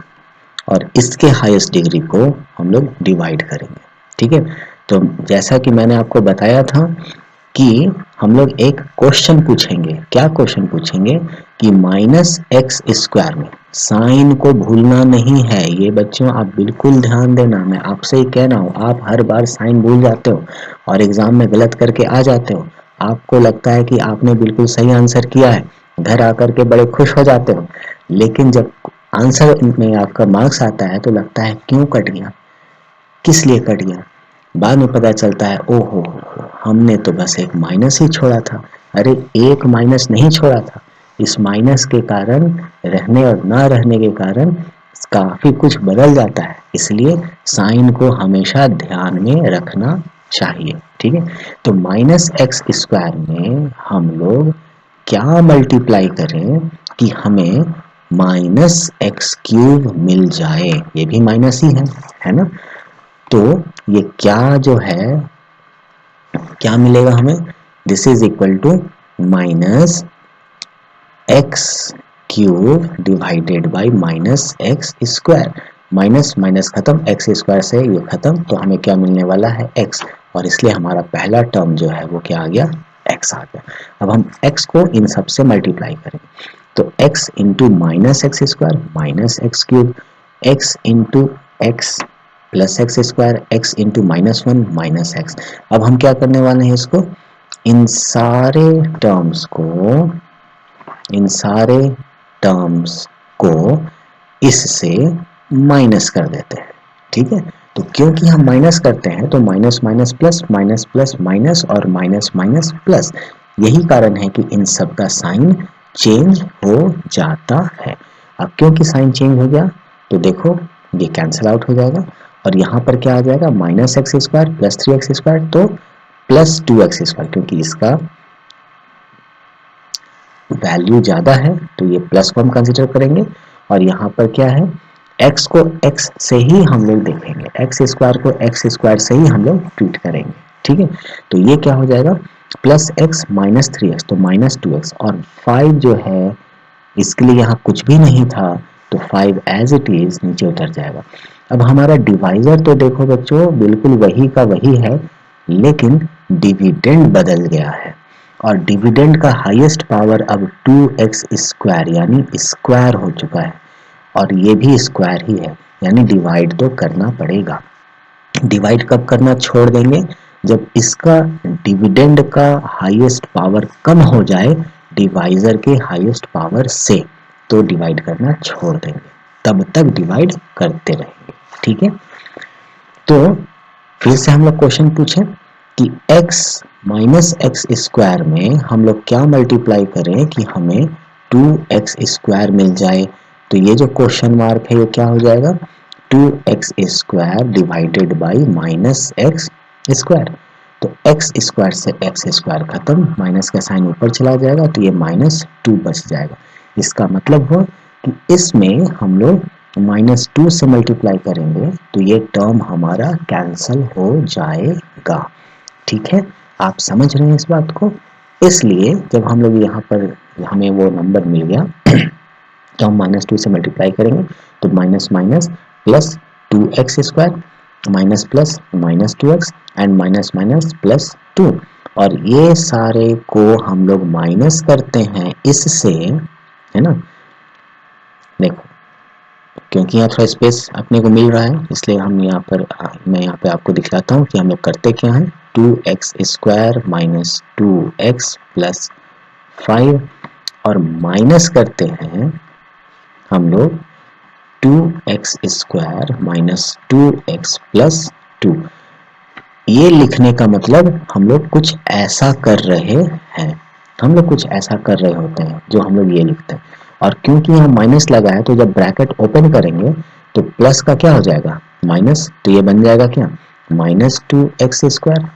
और इसके हाईएस्ट डिग्री को हम लोग डिवाइड करेंगे। ठीक है, तो जैसा कि मैंने आपको बताया था कि हम लोग एक क्वेश्चन पूछेंगे। क्या क्वेश्चन पूछेंगे? कि माइनस एक्स स्क्वायर में साइन को भूलना नहीं है। ये बच्चों आप बिल्कुल ध्यान देना, मैं आपसे ही कह रहा हूँ। आप हर बार साइन भूल जाते हो और एग्जाम में गलत करके आ जाते हो। आपको लगता है कि आपने बिल्कुल सही आंसर किया है, घर आकर के बड़े खुश हो जाते हो, लेकिन जब आंसर में आपका मार्क्स आता है तो लगता है क्यों कट गया, किस लिए कट गया। बाद में पता चलता है ओहो हमने तो बस एक माइनस ही छोड़ा था। अरे एक माइनस नहीं छोड़ा था, इस माइनस के कारण, रहने और ना रहने के कारण काफी कुछ बदल जाता है। इसलिए साइन को हमेशा ध्यान में रखना चाहिए। ठीक है, तो माइनस एक्स स्क्वायर में हम लोग क्या मल्टीप्लाई करें कि हमें माइनस एक्स क्यूब मिल जाए। ये भी माइनस ही है ना। तो ये क्या जो है, क्या मिलेगा हमें? This is equal to minus x cube divided by minus x square. Minus minus खत्म, एक्स स्क्वायर से ये खत्म, तो हमें क्या मिलने वाला है? एक्स। और इसलिए हमारा पहला टर्म जो है वो क्या आ गया? एक्स आ गया। अब हम एक्स को इन सब से मल्टीप्लाई करें तो x into minus x square minus x cube, x into x plus x square, x into -1 minus x. अब हम क्या करने वाले हैं? इसको इन सारे टर्म्स को इन सारे टर्म्स को इससे माइनस कर देते हैं। ठीक है, तो क्योंकि हम माइनस करते हैं तो minus minus plus minus plus minus और माइनस माइनस प्लस, यही कारण है कि इन सब का साइन चेंज हो जाता है। अब क्योंकि साइन चेंज हो गया तो देखो ये कैंसिल आउट हो जाएगा और यहाँ पर क्या आ जाएगा? Minus x square plus 3x square, तो प्लस 2x स्क्वायर, क्योंकि इसका वैल्यू ज़्यादा है तो ये प्लस को हम कंसिडर करेंगे। और यहाँ पर क्या है? x को x से ही हम लोग देखेंगे, एक्स स्क्वायर को एक्स स्क्वायर से ही हम लोग ट्रीट करेंगे। ठीक है, तो ये क्या हो जाएगा? प्लस एक्स माइनस 3x, तो माइनस 2x, और 5 जो है इसके लिए यहाँ कुछ भी नहीं था तो 5 एज इट इज नीचे उतर जाएगा। अब हमारा डिवाइजर तो देखो बच्चों बिल्कुल वही का वही है, लेकिन डिविडेंड बदल गया है और डिविडेंड का हाईएस्ट पावर अब 2x स्क्वायर यानी स्क्वायर हो चुका है, और ये भी स्क्वायर ही है, यानी डिवाइड तो करना पड़ेगा। डिवाइड कब करना छोड़ देंगे? जब इसका डिविडेंड का हाईएस्ट पावर कम हो जाए डिवाइजर के हाईएस्ट पावर से, तो डिवाइड करना छोड़ देंगे, तब तक डिवाइड करते रहेंगे। ठीक है, तो फिर से हम लोग क्वेश्चन पूछें कि x माइनस एक्स स्क्वायर में हम लोग क्या मल्टीप्लाई करें कि हमें 2x स्क्वायर मिल जाए। तो ये जो क्वेश्चन मार्क है ये क्या हो जाएगा? 2x square divided by minus x square. तो एक्स स्क्वायर से एक्स स्क्वायर खत्म, माइनस का साइन ऊपर चला जाएगा तो ये -2 बच जाएगा। इसका मतलब हो कि इसमें हम लोग -2 से मल्टीप्लाई करेंगे तो ये टर्म हमारा कैंसल हो जाएगा। ठीक है, आप समझ रहे हैं इस बात को? इसलिए जब हम लोग यहाँ पर हमें वो नंबर मिल गया तो हम -2 से मल्टीप्लाई करेंगे तो minus minus plus 2x square minus plus -2x and minus minus plus 2, और ये सारे को हम लोग माइनस करते हैं इससे, है ना। देखो क्योंकि यहाँ थोड़ा स्पेस अपने को मिल रहा है इसलिए हम यहाँ पर मैं यहाँ पे आपको दिखलाता हूँ कि हम लोग करते क्या हैं। 2x square minus 2x plus 5 और माइनस करते हैं हम लोग 2x square minus 2x plus 2। ये लिखने का मतलब हम लोग कुछ ऐसा कर रहे हैं, हम लोग कुछ ऐसा कर रहे होते हैं जो हम लोग ये लिखते हैं। और क्योंकि यहाँ माइनस लगा है तो जब ब्रैकेट ओपन करेंगे तो प्लस का क्या हो जाएगा? माइनस, तो ये बन जाएगा क्या? -2x square.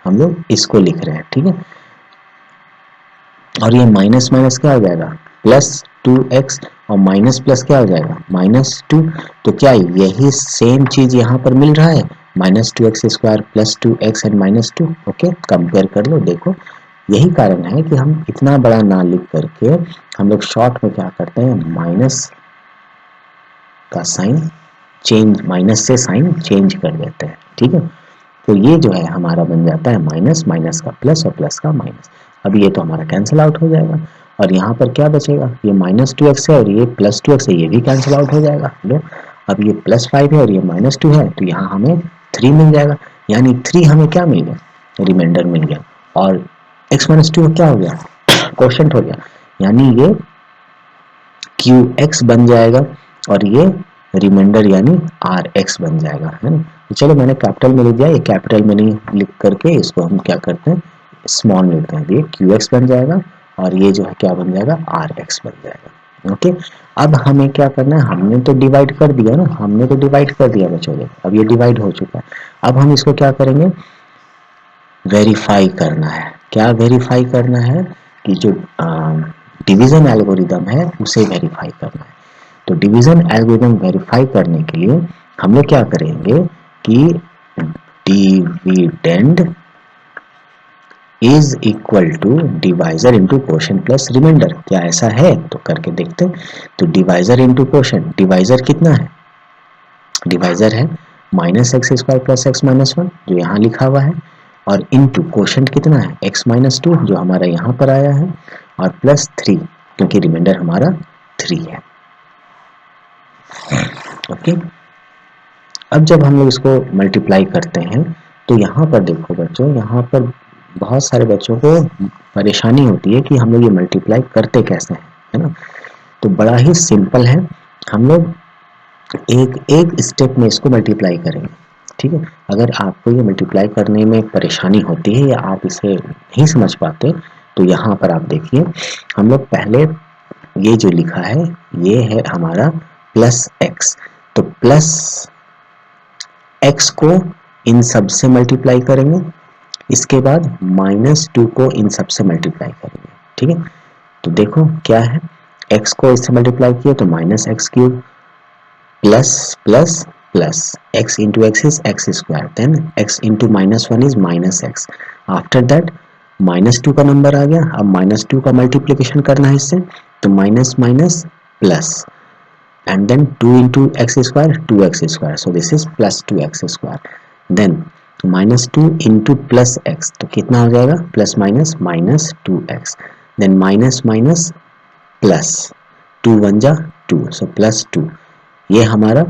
हम लोग इसको लिख रहे हैं। ठीक है, और ये माइनस माइनस क्या हो जाएगा, प्लस 2x, और माइनस प्लस क्या हो जाएगा, -2। तो क्या यही सेम चीज यहाँ पर मिल रहा है, -2x² plus 2x and -2। Okay, compare कर लो, देखो यही कारण है कि हम इतना बड़ा ना लिख करके हम लोग शॉर्ट में क्या करते हैं, माइनस का साइन चेंज, माइनस से साइन चेंज कर देते हैं। ठीक है, तो ये जो है हमारा बन जाता है माइनस, माइनस का प्लस और प्लस का माइनस। अब ये तो हमारा कैंसिल आउट हो जाएगा, और यहाँ पर क्या बचेगा, ये -2x है और ये +2x है, ये भी कैंसिल आउट हो जाएगा। लो, अब ये +5 है और ये -2 है, तो यहाँ हमें 3 मिल जाएगा, यानी 3 हमें क्या मिल गया, रिमाइंडर मिल गया। और x - 2 क्या हो गया, क्वोशंट हो गया, यानी ये QX बन जाएगा और ये रिमाइंडर यानी RX बन जाएगा, है ना। तो चलो मैंने कैपिटल में लिख दिया, ये कैपिटल में नहीं लिख करके इसको हम क्या करते हैं, स्मॉल में लिखते हैं। ये QX बन जाएगा और ये जो है क्या बन जाएगा, RX बन जाएगा। ओके, अब हमें क्या करना है, हमने तो डिवाइड कर दिया ना, हमने तो डिवाइड कर दिया बच्चों, अब ये डिवाइड हो चुका है। अब हम इसको क्या करेंगे, वेरीफाई करना है। क्या वेरीफाई करना है कि जो डिवीजन एल्गोरिदम है उसे वेरीफाई करना है। तो डिवीजन एल्गोरिदम वेरीफाई करने के लिए हम लोग क्या करेंगे कि dividend is equal to divisor into quotient plus remainder. क्या ऐसा है, तो करके देखते हैं। तो डिवाइजर इंटू क्वोशंट, डिवाइजर कितना है, डिवाइजर है -x² प्लस x - 1 जो यहाँ लिखा हुआ है, और इनटू क्वोशंट कितना है, x - 2 जो हमारा यहाँ पर आया है, और प्लस 3 क्योंकि रिमाइंडर हमारा 3 है। ओके, अब जब हम लोग इसको मल्टीप्लाई करते हैं तो यहाँ पर देखो बच्चों, यहाँ पर बहुत सारे बच्चों को परेशानी होती है कि हम लोग ये मल्टीप्लाई करते कैसे हैं, है ना। तो बड़ा ही सिंपल है, हम लोग एक एक स्टेप में इसको मल्टीप्लाई करेंगे। ठीक है, अगर आपको ये मल्टीप्लाई करने में परेशानी होती है या आप इसे नहीं समझ पाते, तो यहाँ पर आप देखिए, हम लोग पहले ये जो लिखा है ये है हमारा प्लस x, तो प्लस x को इन सब से मल्टीप्लाई करेंगे, इसके बाद -2 को इन सब से मल्टीप्लाई करेंगे। ठीक है, तो देखो क्या है, x को इससे मल्टीप्लाई किया तो -x³ plus plus plus x into x is x square, then x into -1 is -x, after that -2 का नंबर आ गया, अब -2 का मल्टीप्लिकेशन करना है इससे, तो minus minus plus, and then 2 into x square 2x square, so this is plus 2x square, then -2 into plus x, तो कितना हो जाएगा, plus minus -2x, then minus minus plus 2 1 जा 2, so प्लस 2, ये हमारा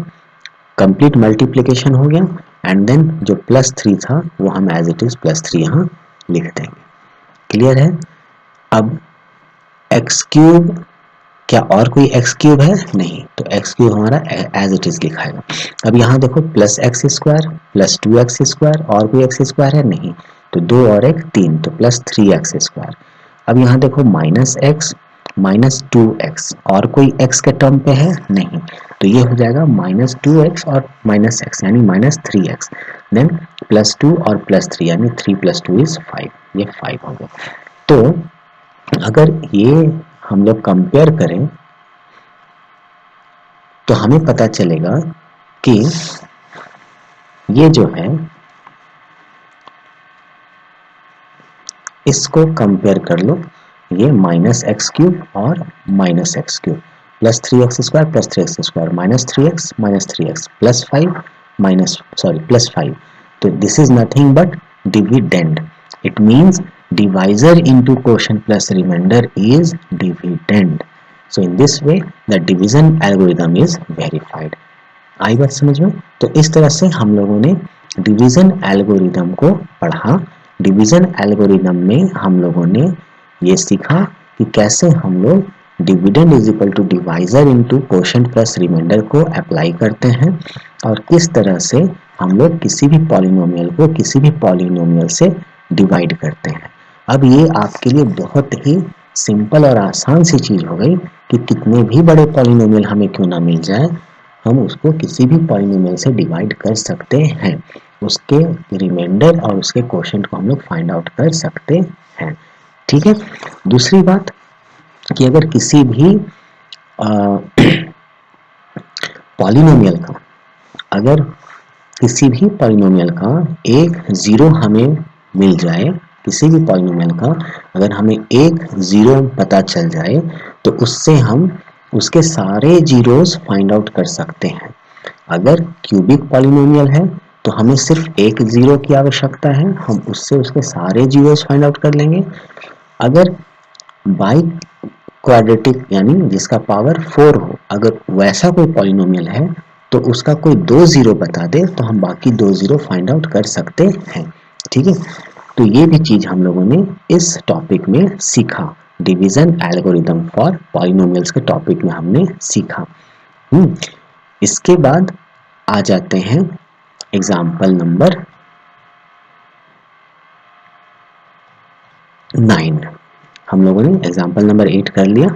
कंप्लीट मल्टीप्लिकेशन हो गया। And then जो प्लस 3 था वो हम एज इट इज प्लस 3 यहाँ लिख देंगे। क्लियर है। अब x³ क्या और कोई x³ है, नहीं, तो x³ हमारा एज इट इज लिखाएगा। अब यहाँ देखो प्लस x² प्लस 2x², और कोई x² है, नहीं, तो 2 और 1 3, तो प्लस 3x²। अब यहाँ देखो -x -2x, और कोई x के टर्म पे है, नहीं, तो ये हो जाएगा -2x और -x यानी -3x, देन +2 और +3 यानी 3 + 2 is 5, ये 5 हो गया। तो अगर ये हम लोग कंपेयर करें तो हमें पता चलेगा कि ये जो है इसको कंपेयर कर लो, ये -x³ और -x³ plus 3x² plus 3x² -3x plus 5 plus 5, तो this is nothing but dividend, it means divisor into quotient plus remainder is dividend. So in this way the division algorithm is verified. आई बात समझ में। तो इस तरह से हम लोगों ने डिवीजन एल्गोरिदम को पढ़ा। डिवीजन एल्गोरिदम में हम लोगों ने ये सीखा कि कैसे हम लोग dividend is equal to divisor into quotient plus remainder को अप्लाई करते हैं, और किस तरह से हम लोग किसी भी पॉलिनोमियल को किसी भी पॉलिनोमियल से डिवाइड करते हैं। अब ये आपके लिए बहुत ही सिंपल और आसान सी चीज हो गई कि कितने भी बड़े पॉलिनोमियल हमें क्यों ना मिल जाए, हम उसको किसी भी पॉलिनोमियल से डिवाइड कर सकते हैं, उसके रिमाइंडर और उसके क्वोशंट को हम लोग फाइंड आउट कर सकते हैं। ठीक है। दूसरी बात कि अगर किसी भी पॉलिनोमियल का अगर किसी भी पॉलिनोमियल का एक जीरो हमें मिल जाए, किसी भी पॉलिनोमियल का अगर हमें एक जीरो पता चल जाए तो उससे हम उसके सारे जीरोस फाइंड आउट कर सकते हैं। अगर क्यूबिक पॉलिनोमियल है तो हमें सिर्फ एक जीरो की आवश्यकता है, हम उससे उसके सारे जीरोस फाइंड आउट कर लेंगे। अगर बाई क्वाड्रेटिक यानी जिसका पावर 4 हो, अगर वैसा कोई पॉलिनोमियल है तो उसका कोई दो जीरो बता दे तो हम बाकी दो जीरो फाइंड आउट कर सकते हैं। ठीक है, तो ये भी चीज हम लोगों ने इस टॉपिक में सीखा, डिवीजन एल्गोरिथम फॉर पॉलिनोमियल्स के टॉपिक में हमने सीखा। इसके बाद आ जाते हैं एग्जाम्पल नंबर 9। हम लोगों ने एग्जाम्पल नंबर 8 कर लिया,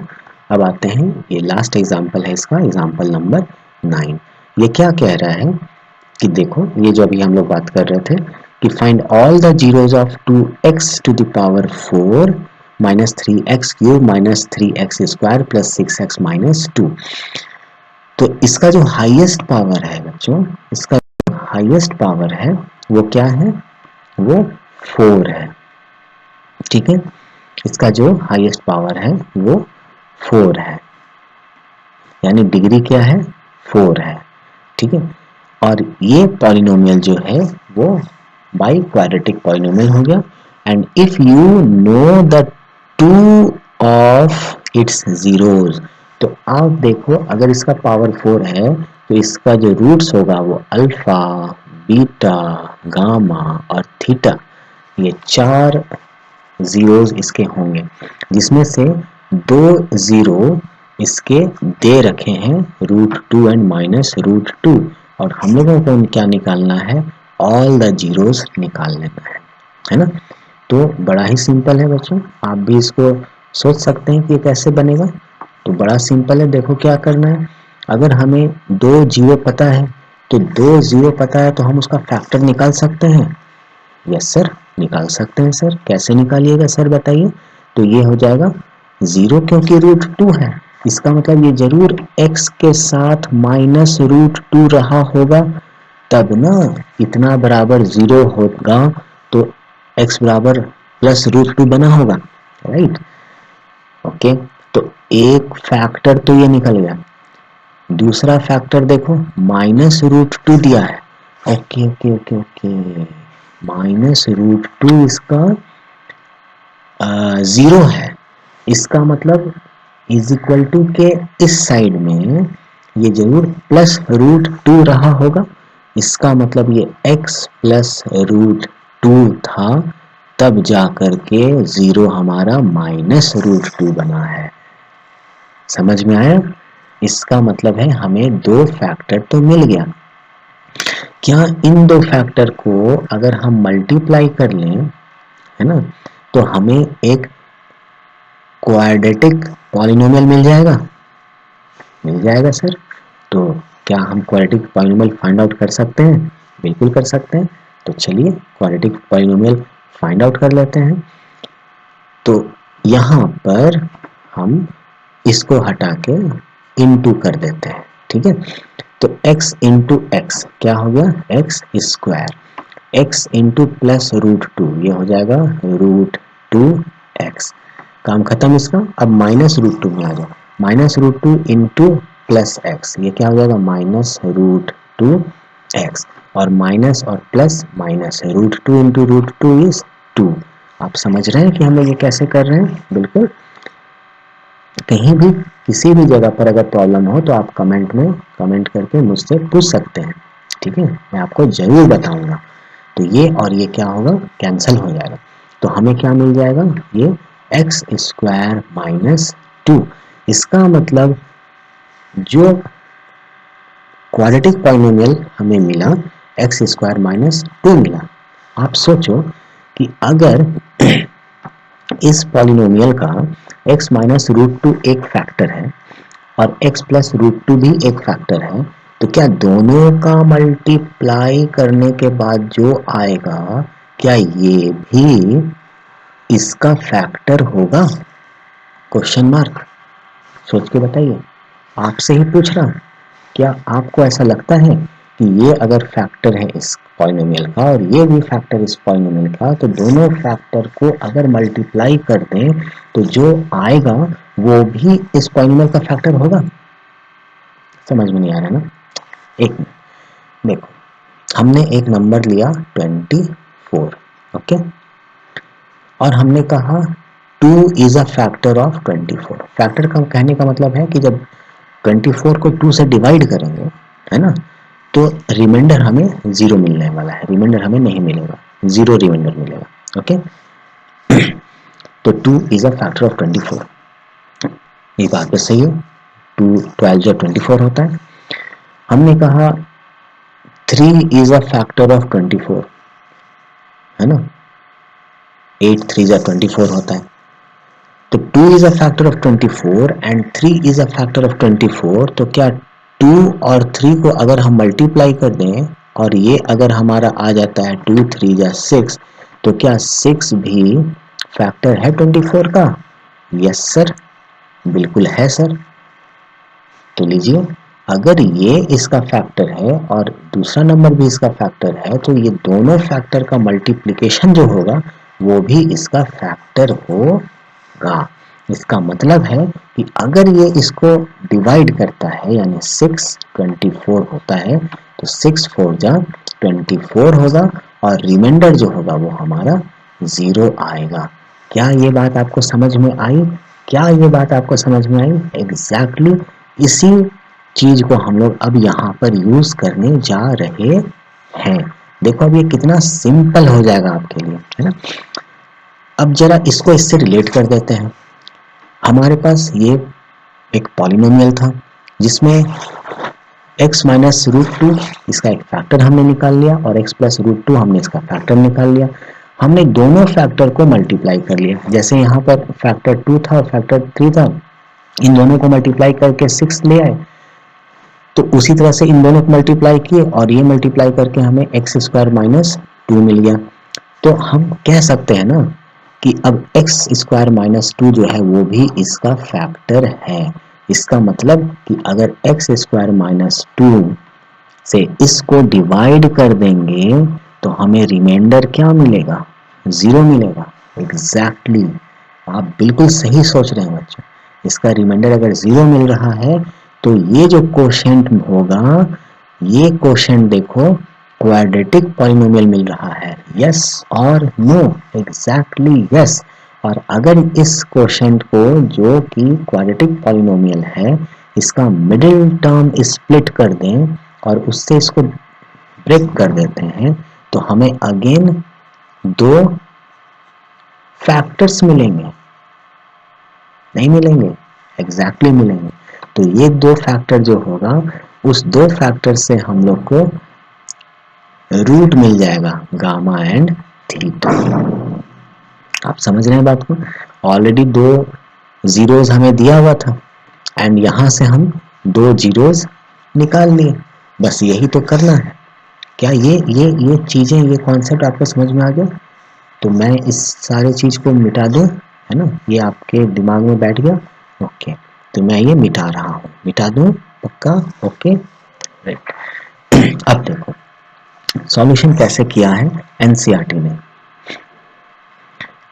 अब आते हैं ये लास्ट एग्जाम्पल है इसका, एग्जाम्पल नंबर 9। ये क्या कह रहा है कि देखो, ये जो अभी हम लोग बात कर रहे थे कि find all the zeros of 2x to the power 4 minus 3x cube minus 3x square plus 6x minus 2। तो इसका जो हाईएस्ट पावर है बच्चों, इसका हाईएस्ट पावर है वो क्या है, वो 4 है। ठीक है, इसका जो हाईएस्ट पावर है वो 4 है, यानी डिग्री क्या है, 4 है। ठीक है, और ये पॉलिनोमियल जो है वो बाई क्वाड्रेटिक पॉलिनोमियल हो गया। And if you know the two of its zeros, तो आप देखो अगर इसका पावर 4 है तो इसका जो रूट्स होगा वो अल्फा, बीटा, गामा और थीटा, ये 4 जीरोज इसके होंगे, जिसमें से 2 जीरो इसके दे रखे हैं √2 एंड माइनस √2, और हम लोगों को क्या निकालना है, ऑल द जीरोस निकाल लेना है ना। तो बड़ा ही सिंपल है बच्चों, आप भी इसको सोच सकते हैं कि ये कैसे बनेगा। तो बड़ा सिंपल है, देखो क्या करना है, अगर हमें 2 जीरो पता है तो 2 जीरो पता है तो हम उसका फैक्टर निकाल सकते हैं। यस सर, निकाल सकते हैं सर। कैसे निकालिएगा सर बताइए। तो ये हो जाएगा 0 क्योंकि √2 है, इसका मतलब ये जरूर x के साथ माइनस √2 रहा होगा, तब ना इतना बराबर 0 होगा तो x बराबर प्लस √2 बना होगा, राइट। ओके, तो एक फैक्टर तो ये निकल गया। दूसरा फैक्टर देखो, माइनस √2 दिया है। Okay okay okay okay, minus √2 इसका 0 है, इसका मतलब इज इक्वल टू के इस साइड में ये जरूर प्लस √2 रहा होगा, इसका मतलब ये x प्लस √2 था, तब जाकर के 0 हमारा माइनस √2 बना है। समझ में आया, इसका मतलब है हमें दो फैक्टर तो मिल गया। क्या इन दो फैक्टर को अगर हम मल्टीप्लाई कर लें, है ना, तो हमें एक क्वाड्रेटिक पॉलिनोमियल मिल जाएगा, मिल जाएगा सर। तो क्या हम क्वाड्रेटिक पॉलिनोमियल फाइंड आउट कर सकते हैं, बिल्कुल कर सकते हैं। तो चलिए क्वाड्रेटिक पॉलिनोमियल फाइंड आउट कर लेते हैं। तो यहाँ पर हम इसको हटा के इनटू कर देते हैं, ठीक है। तो x इंटू एक्स क्या हो गया, x square, x into plus √2 ये हो जाएगा √2x, काम खत्म इसका। अब माइनस √2 में आ जाओ, माइनस √2 इंटू प्लस एक्स, ये क्या हो जाएगा माइनस √2x, और माइनस और प्लस माइनस, √2 इंटू √2 इज 2। आप समझ रहे हैं कि हम लोग ये कैसे कर रहे हैं, बिल्कुल। कहीं भी किसी भी जगह पर अगर प्रॉब्लम हो तो आप कमेंट में कमेंट करके मुझसे पूछ सकते हैं, ठीक है, मैं आपको जरूर बताऊंगा। तो ये और ये क्या होगा, कैंसिल हो जाएगा। तो हमें क्या मिल जाएगा, ये एक्स स्क्वायर माइनस 2। इसका मतलब जो क्वाड्रेटिक पॉलिनोमियल हमें मिला एक्स स्क्वायर माइनस 2 मिला। आप सोचो कि अगर इस पॉलिनोमियल का x माइनस √2 एक फैक्टर है और x प्लस √2 भी एक फैक्टर है, तो क्या दोनों का मल्टीप्लाई करने के बाद जो आएगा क्या ये भी इसका फैक्टर होगा, क्वेश्चन मार्क, सोच के बताइए। आपसे ही पूछ रहा हूं, क्या आपको ऐसा लगता है कि ये अगर फैक्टर है इस पॉलिनोमियल का और ये भी फैक्टर इस पॉलिनोमियल का, तो दोनों फैक्टर को अगर मल्टीप्लाई कर दें तो जो आएगा वो भी इस पॉलिनोमियल का फैक्टर होगा? समझ में नहीं आ रहा ना? एक मिनट देखो, हमने एक नंबर लिया 24, ओके, और हमने कहा 2 is a factor of 24। Factor का कहने का मतलब है कि जब 24 को 2 से डिवाइड करेंगे, है ना, तो रिमाइंडर हमें 0 मिलने वाला है, रिमाइंडर हमें नहीं मिलेगा, 0 रिमाइंडर मिलेगा, ओके। तो 2 इज अ फैक्टर ऑफ 24, ये बात तो सही है। 2 12 जो 24 होता है। हमने कहा 3 इज अ फैक्टर ऑफ 24, है ना, 8 3 जा 24 होता है। तो 2 is a factor of 24 and 3 is a factor of 24, तो क्या 2 और 3 को अगर हम मल्टीप्लाई कर दें और ये अगर हमारा आ जाता है 2 3 जा 6, तो क्या 6 भी फैक्टर है 24 का? यस सर, बिल्कुल है सर। तो लीजिए, अगर ये इसका फैक्टर है और दूसरा नंबर भी इसका फैक्टर है, तो ये दोनों फैक्टर का मल्टीप्लिकेशन जो होगा वो भी इसका फैक्टर होगा। इसका मतलब है कि अगर ये इसको डिवाइड करता है, यानी 6 24 होता है, तो 6 4 जा 24 होगा और रिमाइंडर जो होगा वो हमारा 0 आएगा। क्या ये बात आपको समझ में आई? क्या ये बात आपको समझ में आई? एग्जैक्टली इसी चीज को हम लोग अब यहाँ पर यूज करने जा रहे हैं। देखो अब ये कितना सिंपल हो जाएगा आपके लिए, है ना। अब जरा इसको इससे रिलेट कर देते हैं। हमारे पास ये एक पॉलिनोमियल था जिसमें x माइनस रूट टू इसका एक फैक्टर हमने निकाल लिया और x प्लस रूट टू हमने इसका फैक्टर निकाल लिया। हमने दोनों फैक्टर को मल्टीप्लाई कर लिया, जैसे यहाँ पर फैक्टर 2 था और फैक्टर 3 था, इन दोनों को मल्टीप्लाई करके 6 ले आए। तो उसी तरह से इन दोनों को मल्टीप्लाई किए और ये मल्टीप्लाई करके हमें एक्स स्क्वायर माइनस 2 मिल गया। तो हम कह सकते हैं ना कि अब एक्स स्क्वायर माइनस 2 जो है वो भी इसका फैक्टर है। इसका मतलब कि अगर एक्स स्क्वायर माइनस 2 से इसको डिवाइड कर देंगे तो हमें रिमाइंडर क्या मिलेगा? 0 मिलेगा। एग्जैक्टली आप बिल्कुल सही सोच रहे हैं बच्चों। इसका रिमाइंडर अगर 0 मिल रहा है तो ये जो कोशेंट होगा, ये कोशेंट देखो क्वाड्रेटिक पॉलिनोमियल मिल रहा है। यस और नो? Exactly yes. और अगर इस कोशेंट को, जो कि क्वाड्रेटिक पॉलिनोमियल है, इसका मिडिल टर्म स्प्लिट कर दें और उससे इसको ब्रेक कर देते हैं, तो हमें अगेन दो फैक्टर्स मिलेंगे। नहीं मिलेंगे? एग्जैक्टली मिलेंगे। तो ये दो फैक्टर जो होगा, उस दो फैक्टर से हम लोग को रूट मिल जाएगा, गामा एंड थीटा। आप समझ रहे हैं बात को? ऑलरेडी दो जीरोस हमें दिया हुआ था एंड यहां से हम दो जीरोस निकाल लिए, बस यही तो करना है। क्या ये चीजें, ये कॉन्सेप्ट आपको समझ में आ गया? तो मैं इस सारे चीज को मिटा दूं, है ना, ये आपके दिमाग में बैठ गया। ओके, तो मैं ये मिटा रहा हूँ, मिटा दूं पक्का? Okay right. अब देखो सॉल्यूशन कैसे किया है एनसीईआरटी ने।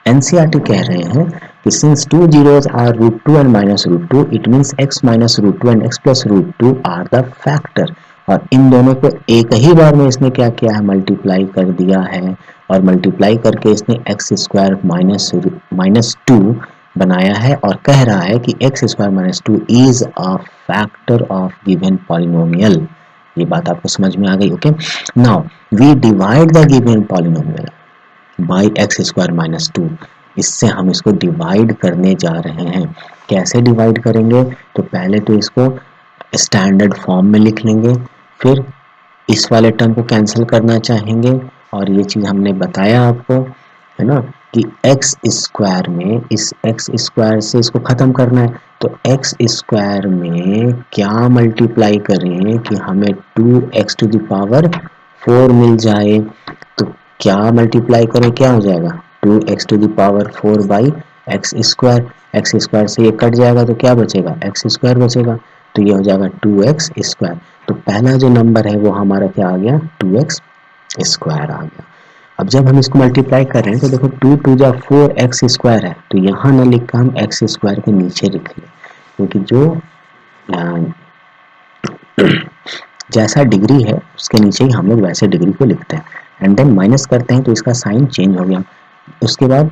एनसीईआरटी कह रहे हैं कि since two zeros are root two and minus root two, it means x minus root two and x plus root two are the factor. और इन दोनों को एक ही बार में इसने क्या किया है? मल्टीप्लाई कर दिया है, और मल्टीप्लाई करके इसने एक्स स्क्वायर माइनस टू बनाया है और कह रहा है कि x square minus two is a factor of given polynomial. ये बात आपको समझ में आ गई? Okay, now we divide the given polynomial by x square minus two. इससे हम इसको डिवाइड करने जा रहे हैं। कैसे डिवाइड करेंगे? तो पहले तो इसको स्टैंडर्ड फॉर्म में लिख लेंगे, फिर इस वाले टर्म को कैंसिल करना चाहेंगे, और ये चीज़ हमने बताया आपको, है ना, कि एक्स स्क्वायर में इस एक्स स्क्वायर से इसको ख़त्म करना है। तो एक्स स्क्वायर में क्या मल्टीप्लाई करें कि हमें 2x टू द पावर 4 मिल जाए? तो क्या मल्टीप्लाई करें, क्या हो जाएगा? 2x to the power 4 by x square. X square से ये कट जाएगा तो क्या बचेगा, एक्स स्क्वायर बचेगा, तो ये हो जाएगा 2x स्क्वायर। तो पहला जो नंबर है वो हमारा क्या आ गया, 2x स्क्वायर आ गया। अब जब हम इसको मल्टीप्लाई कर रहे हैं तो देखो 2 टू जा 4x स्क्वायर है, तो यहाँ ना लिख कर हम एक्स स्क्वायर के नीचे लिख लें, क्योंकि जो जैसा डिग्री है उसके नीचे ही हम लोग वैसे डिग्री को लिखते हैं। एंड देन माइनस करते हैं तो इसका साइन चेंज हो गया। उसके बाद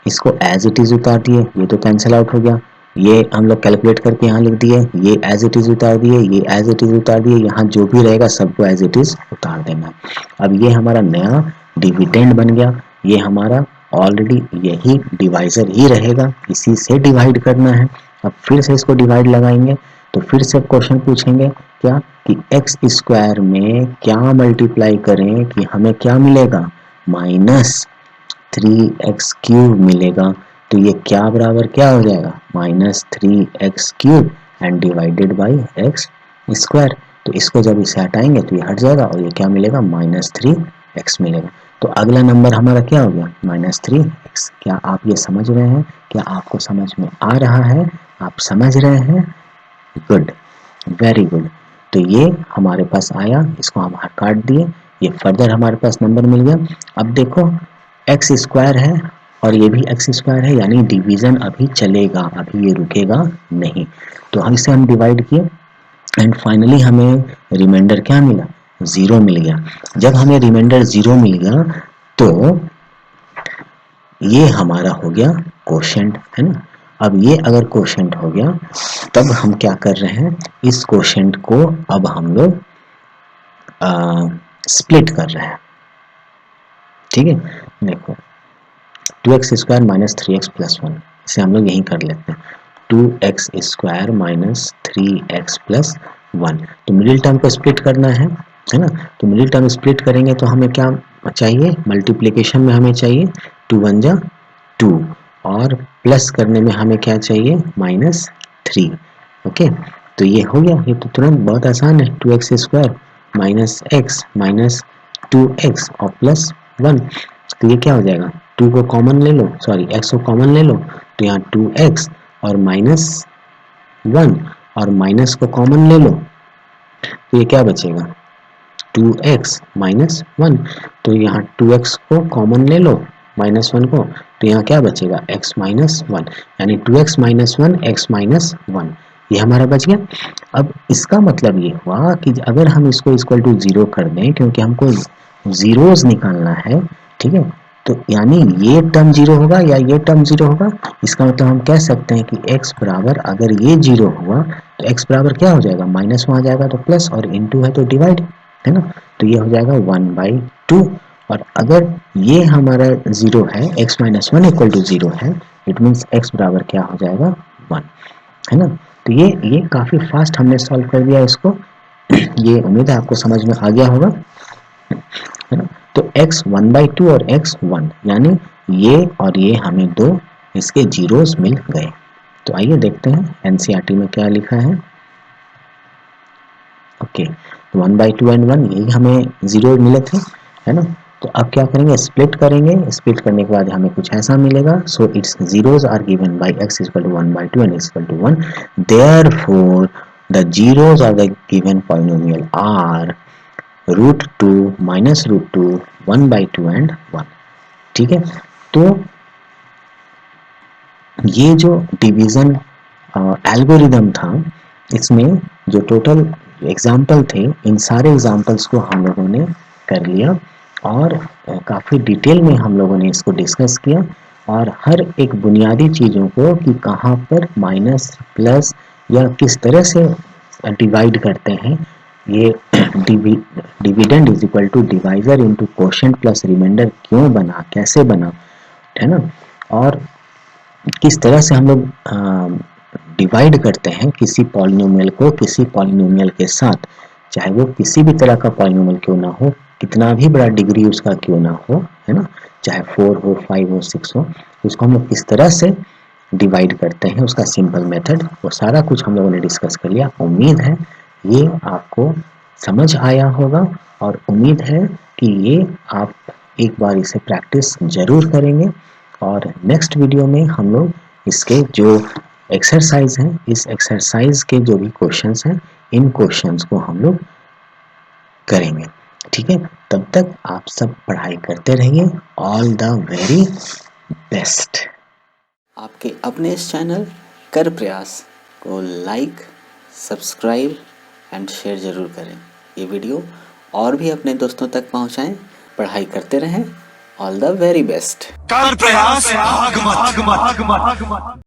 इसको एज इट इज उतार दिए, ये तो कैंसिल आउट हो गया, ये हम लोग कैलकुलेट करके यहाँ लिख दिए, ये एज इट इज उतार दिए, ये एज इट इज उतार दिए, यहाँ जो भी रहेगा सबको एज इट इज उतार देना। अब ये हमारा नया डिविडेंड बन गया, ये हमारा ऑलरेडी यही डिवाइजर ही रहेगा, इसी से डिवाइड करना है। अब फिर से इसको डिवाइड लगाएंगे तो फिर से क्वेश्चन पूछेंगे क्या कि एक्स स्क्वायर में क्या मल्टीप्लाई करें कि हमें क्या मिलेगा, -3x³ मिलेगा। तो ये क्या बराबर क्या हो जाएगा, -3x³ and divided by x square. तो इसको जब इसे हटाएंगे तो ये हट जाएगा और ये क्या मिलेगा, -3x मिलेगा। तो अगला नंबर हमारा क्या हो गया, -3x। क्या आप ये समझ रहे हैं, क्या आपको समझ में आ रहा है, आप समझ रहे हैं, गुड, वेरी गुड। तो ये हमारे पास आया, इसको हम काट दिए, ये फर्दर हमारे पास नंबर मिल गया। अब देखो एक्स स्क्वायर है और ये भी एक्स स्क्वायर है, यानी डिवीजन अभी चलेगा, अभी ये रुकेगा नहीं। तो हम इसे डिवाइड किए एंड फाइनली हमें रिमाइंडर क्या मिला, 0 मिल गया। जब हमें रिमाइंडर 0 मिल गया तो ये हमारा हो गया कोशेंट, है ना। अब ये अगर कोशेंट हो गया तब हम क्या कर रहे हैं, इस कोशेंट को अब हम लोग स्प्लिट कर रहे हैं, ठीक है। देखो 2x square minus 3x plus 1, इसे हम लोग यहीं कर लेते हैं, 2x square minus 3x plus 1। तो मिडिल टर्म को स्प्लिट करना है ना। तो मिडिल टर्म स्प्लिट करेंगे तो हमें क्या चाहिए, मल्टीप्लिकेशन में हमें चाहिए 2 1 जा 2 और प्लस करने में हमें क्या चाहिए, -3। ओके, तो ये हो गया, ये तो तुरंत बहुत आसान है, 2x square minus x minus 2x और प्लस 1। तो ये क्या हो जाएगा, 2 को कॉमन ले लो, सॉरी x को कॉमन ले लो, तो यहाँ 2x और -1 और माइनस को कॉमन ले लो, तो ये क्या बचेगा, 2x माइनस 1। तो यहाँ 2x को कॉमन ले लो, -1 को, तो यहाँ क्या बचेगा, x माइनस 1, यानी 2x माइनस 1 x माइनस 1, ये हमारा बच गया। अब इसका मतलब ये हुआ कि अगर हम इसको इक्वल टू 0 कर दें, क्योंकि हमको जीरोस निकालना है, ठीक है, तो यानी ये टर्म 0 होगा या ये टर्म 0 होगा। इसका मतलब हम कह सकते हैं कि x बराबर, अगर ये 0 हुआ तो x बराबर क्या हो जाएगा, माइनस में आ जाएगा तो प्लस, और इनटू है तो डिवाइड, है ना। तो ये हो जाएगा 1/2। और अगर ये हमारा 0 है, x माइनस 1 इक्वल टू 0 है, इट मीन्स x बराबर क्या हो जाएगा, 1, है ना। तो ये काफ़ी फास्ट हमने सॉल्व कर दिया इसको। ये उम्मीद है आपको समझ में आ गया होगा, है ना। तो x 1/2 और x 1, यानी ये और ये हमें दो इसके जीरोस मिल गए। तो आइए देखते हैं एनसीईआरटी में क्या लिखा है। ओके, 1/2 एंड 1 यही हमें जीरो मिले थे, है ना। तो अब क्या करेंगे, स्प्लिट करेंगे, स्प्लिट करने के बाद हमें कुछ ऐसा मिलेगा। So its zeros are given by x equal to 1/2 and x equal to 1, therefore the zeros are the given polynomial are √2 माइनस √2 1/2 एंड 1, ठीक है। तो ये जो डिवीजन एल्गोरिदम था, इसमें जो टोटल एग्जाम्पल थे, इन सारे एग्जाम्पल्स को हम लोगों ने कर लिया और काफ़ी डिटेल में हम लोगों ने इसको डिस्कस किया, और हर एक बुनियादी चीज़ों को कि कहाँ पर माइनस प्लस या किस तरह से डिवाइड करते हैं, ये dividend is equal to divisor into quotient plus remainder क्यों बना, कैसे बना, है ना। और किस तरह से हम लोग डिवाइड करते हैं किसी पॉलिनोमियल को किसी पॉलिनोमियल के साथ, चाहे वो किसी भी तरह का पॉलिनोमियल क्यों ना हो, कितना भी बड़ा डिग्री उसका क्यों ना हो, है ना, चाहे 4 हो 5 हो 6 हो, उसको हम लोग किस तरह से डिवाइड करते हैं, उसका सिंपल मेथड, वो सारा कुछ हम लोगों ने डिस्कस कर लिया। उम्मीद है ये आपको समझ आया होगा, और उम्मीद है कि ये आप एक बार इसे प्रैक्टिस जरूर करेंगे, और नेक्स्ट वीडियो में हम लोग इसके जो एक्सरसाइज हैं, इस एक्सरसाइज के जो भी क्वेश्चंस हैं, इन क्वेश्चंस को हम लोग करेंगे। ठीक है, तब तक आप सब पढ़ाई करते रहिए। All the very best. आपके अपने इस चैनल कर प्रयास को लाइक, सब्सक्राइब एंड शेयर ज़रूर करें। ये वीडियो और भी अपने दोस्तों तक पहुंचाएं। पढ़ाई करते रहें। All the very best. कर प्रयास भाग मत।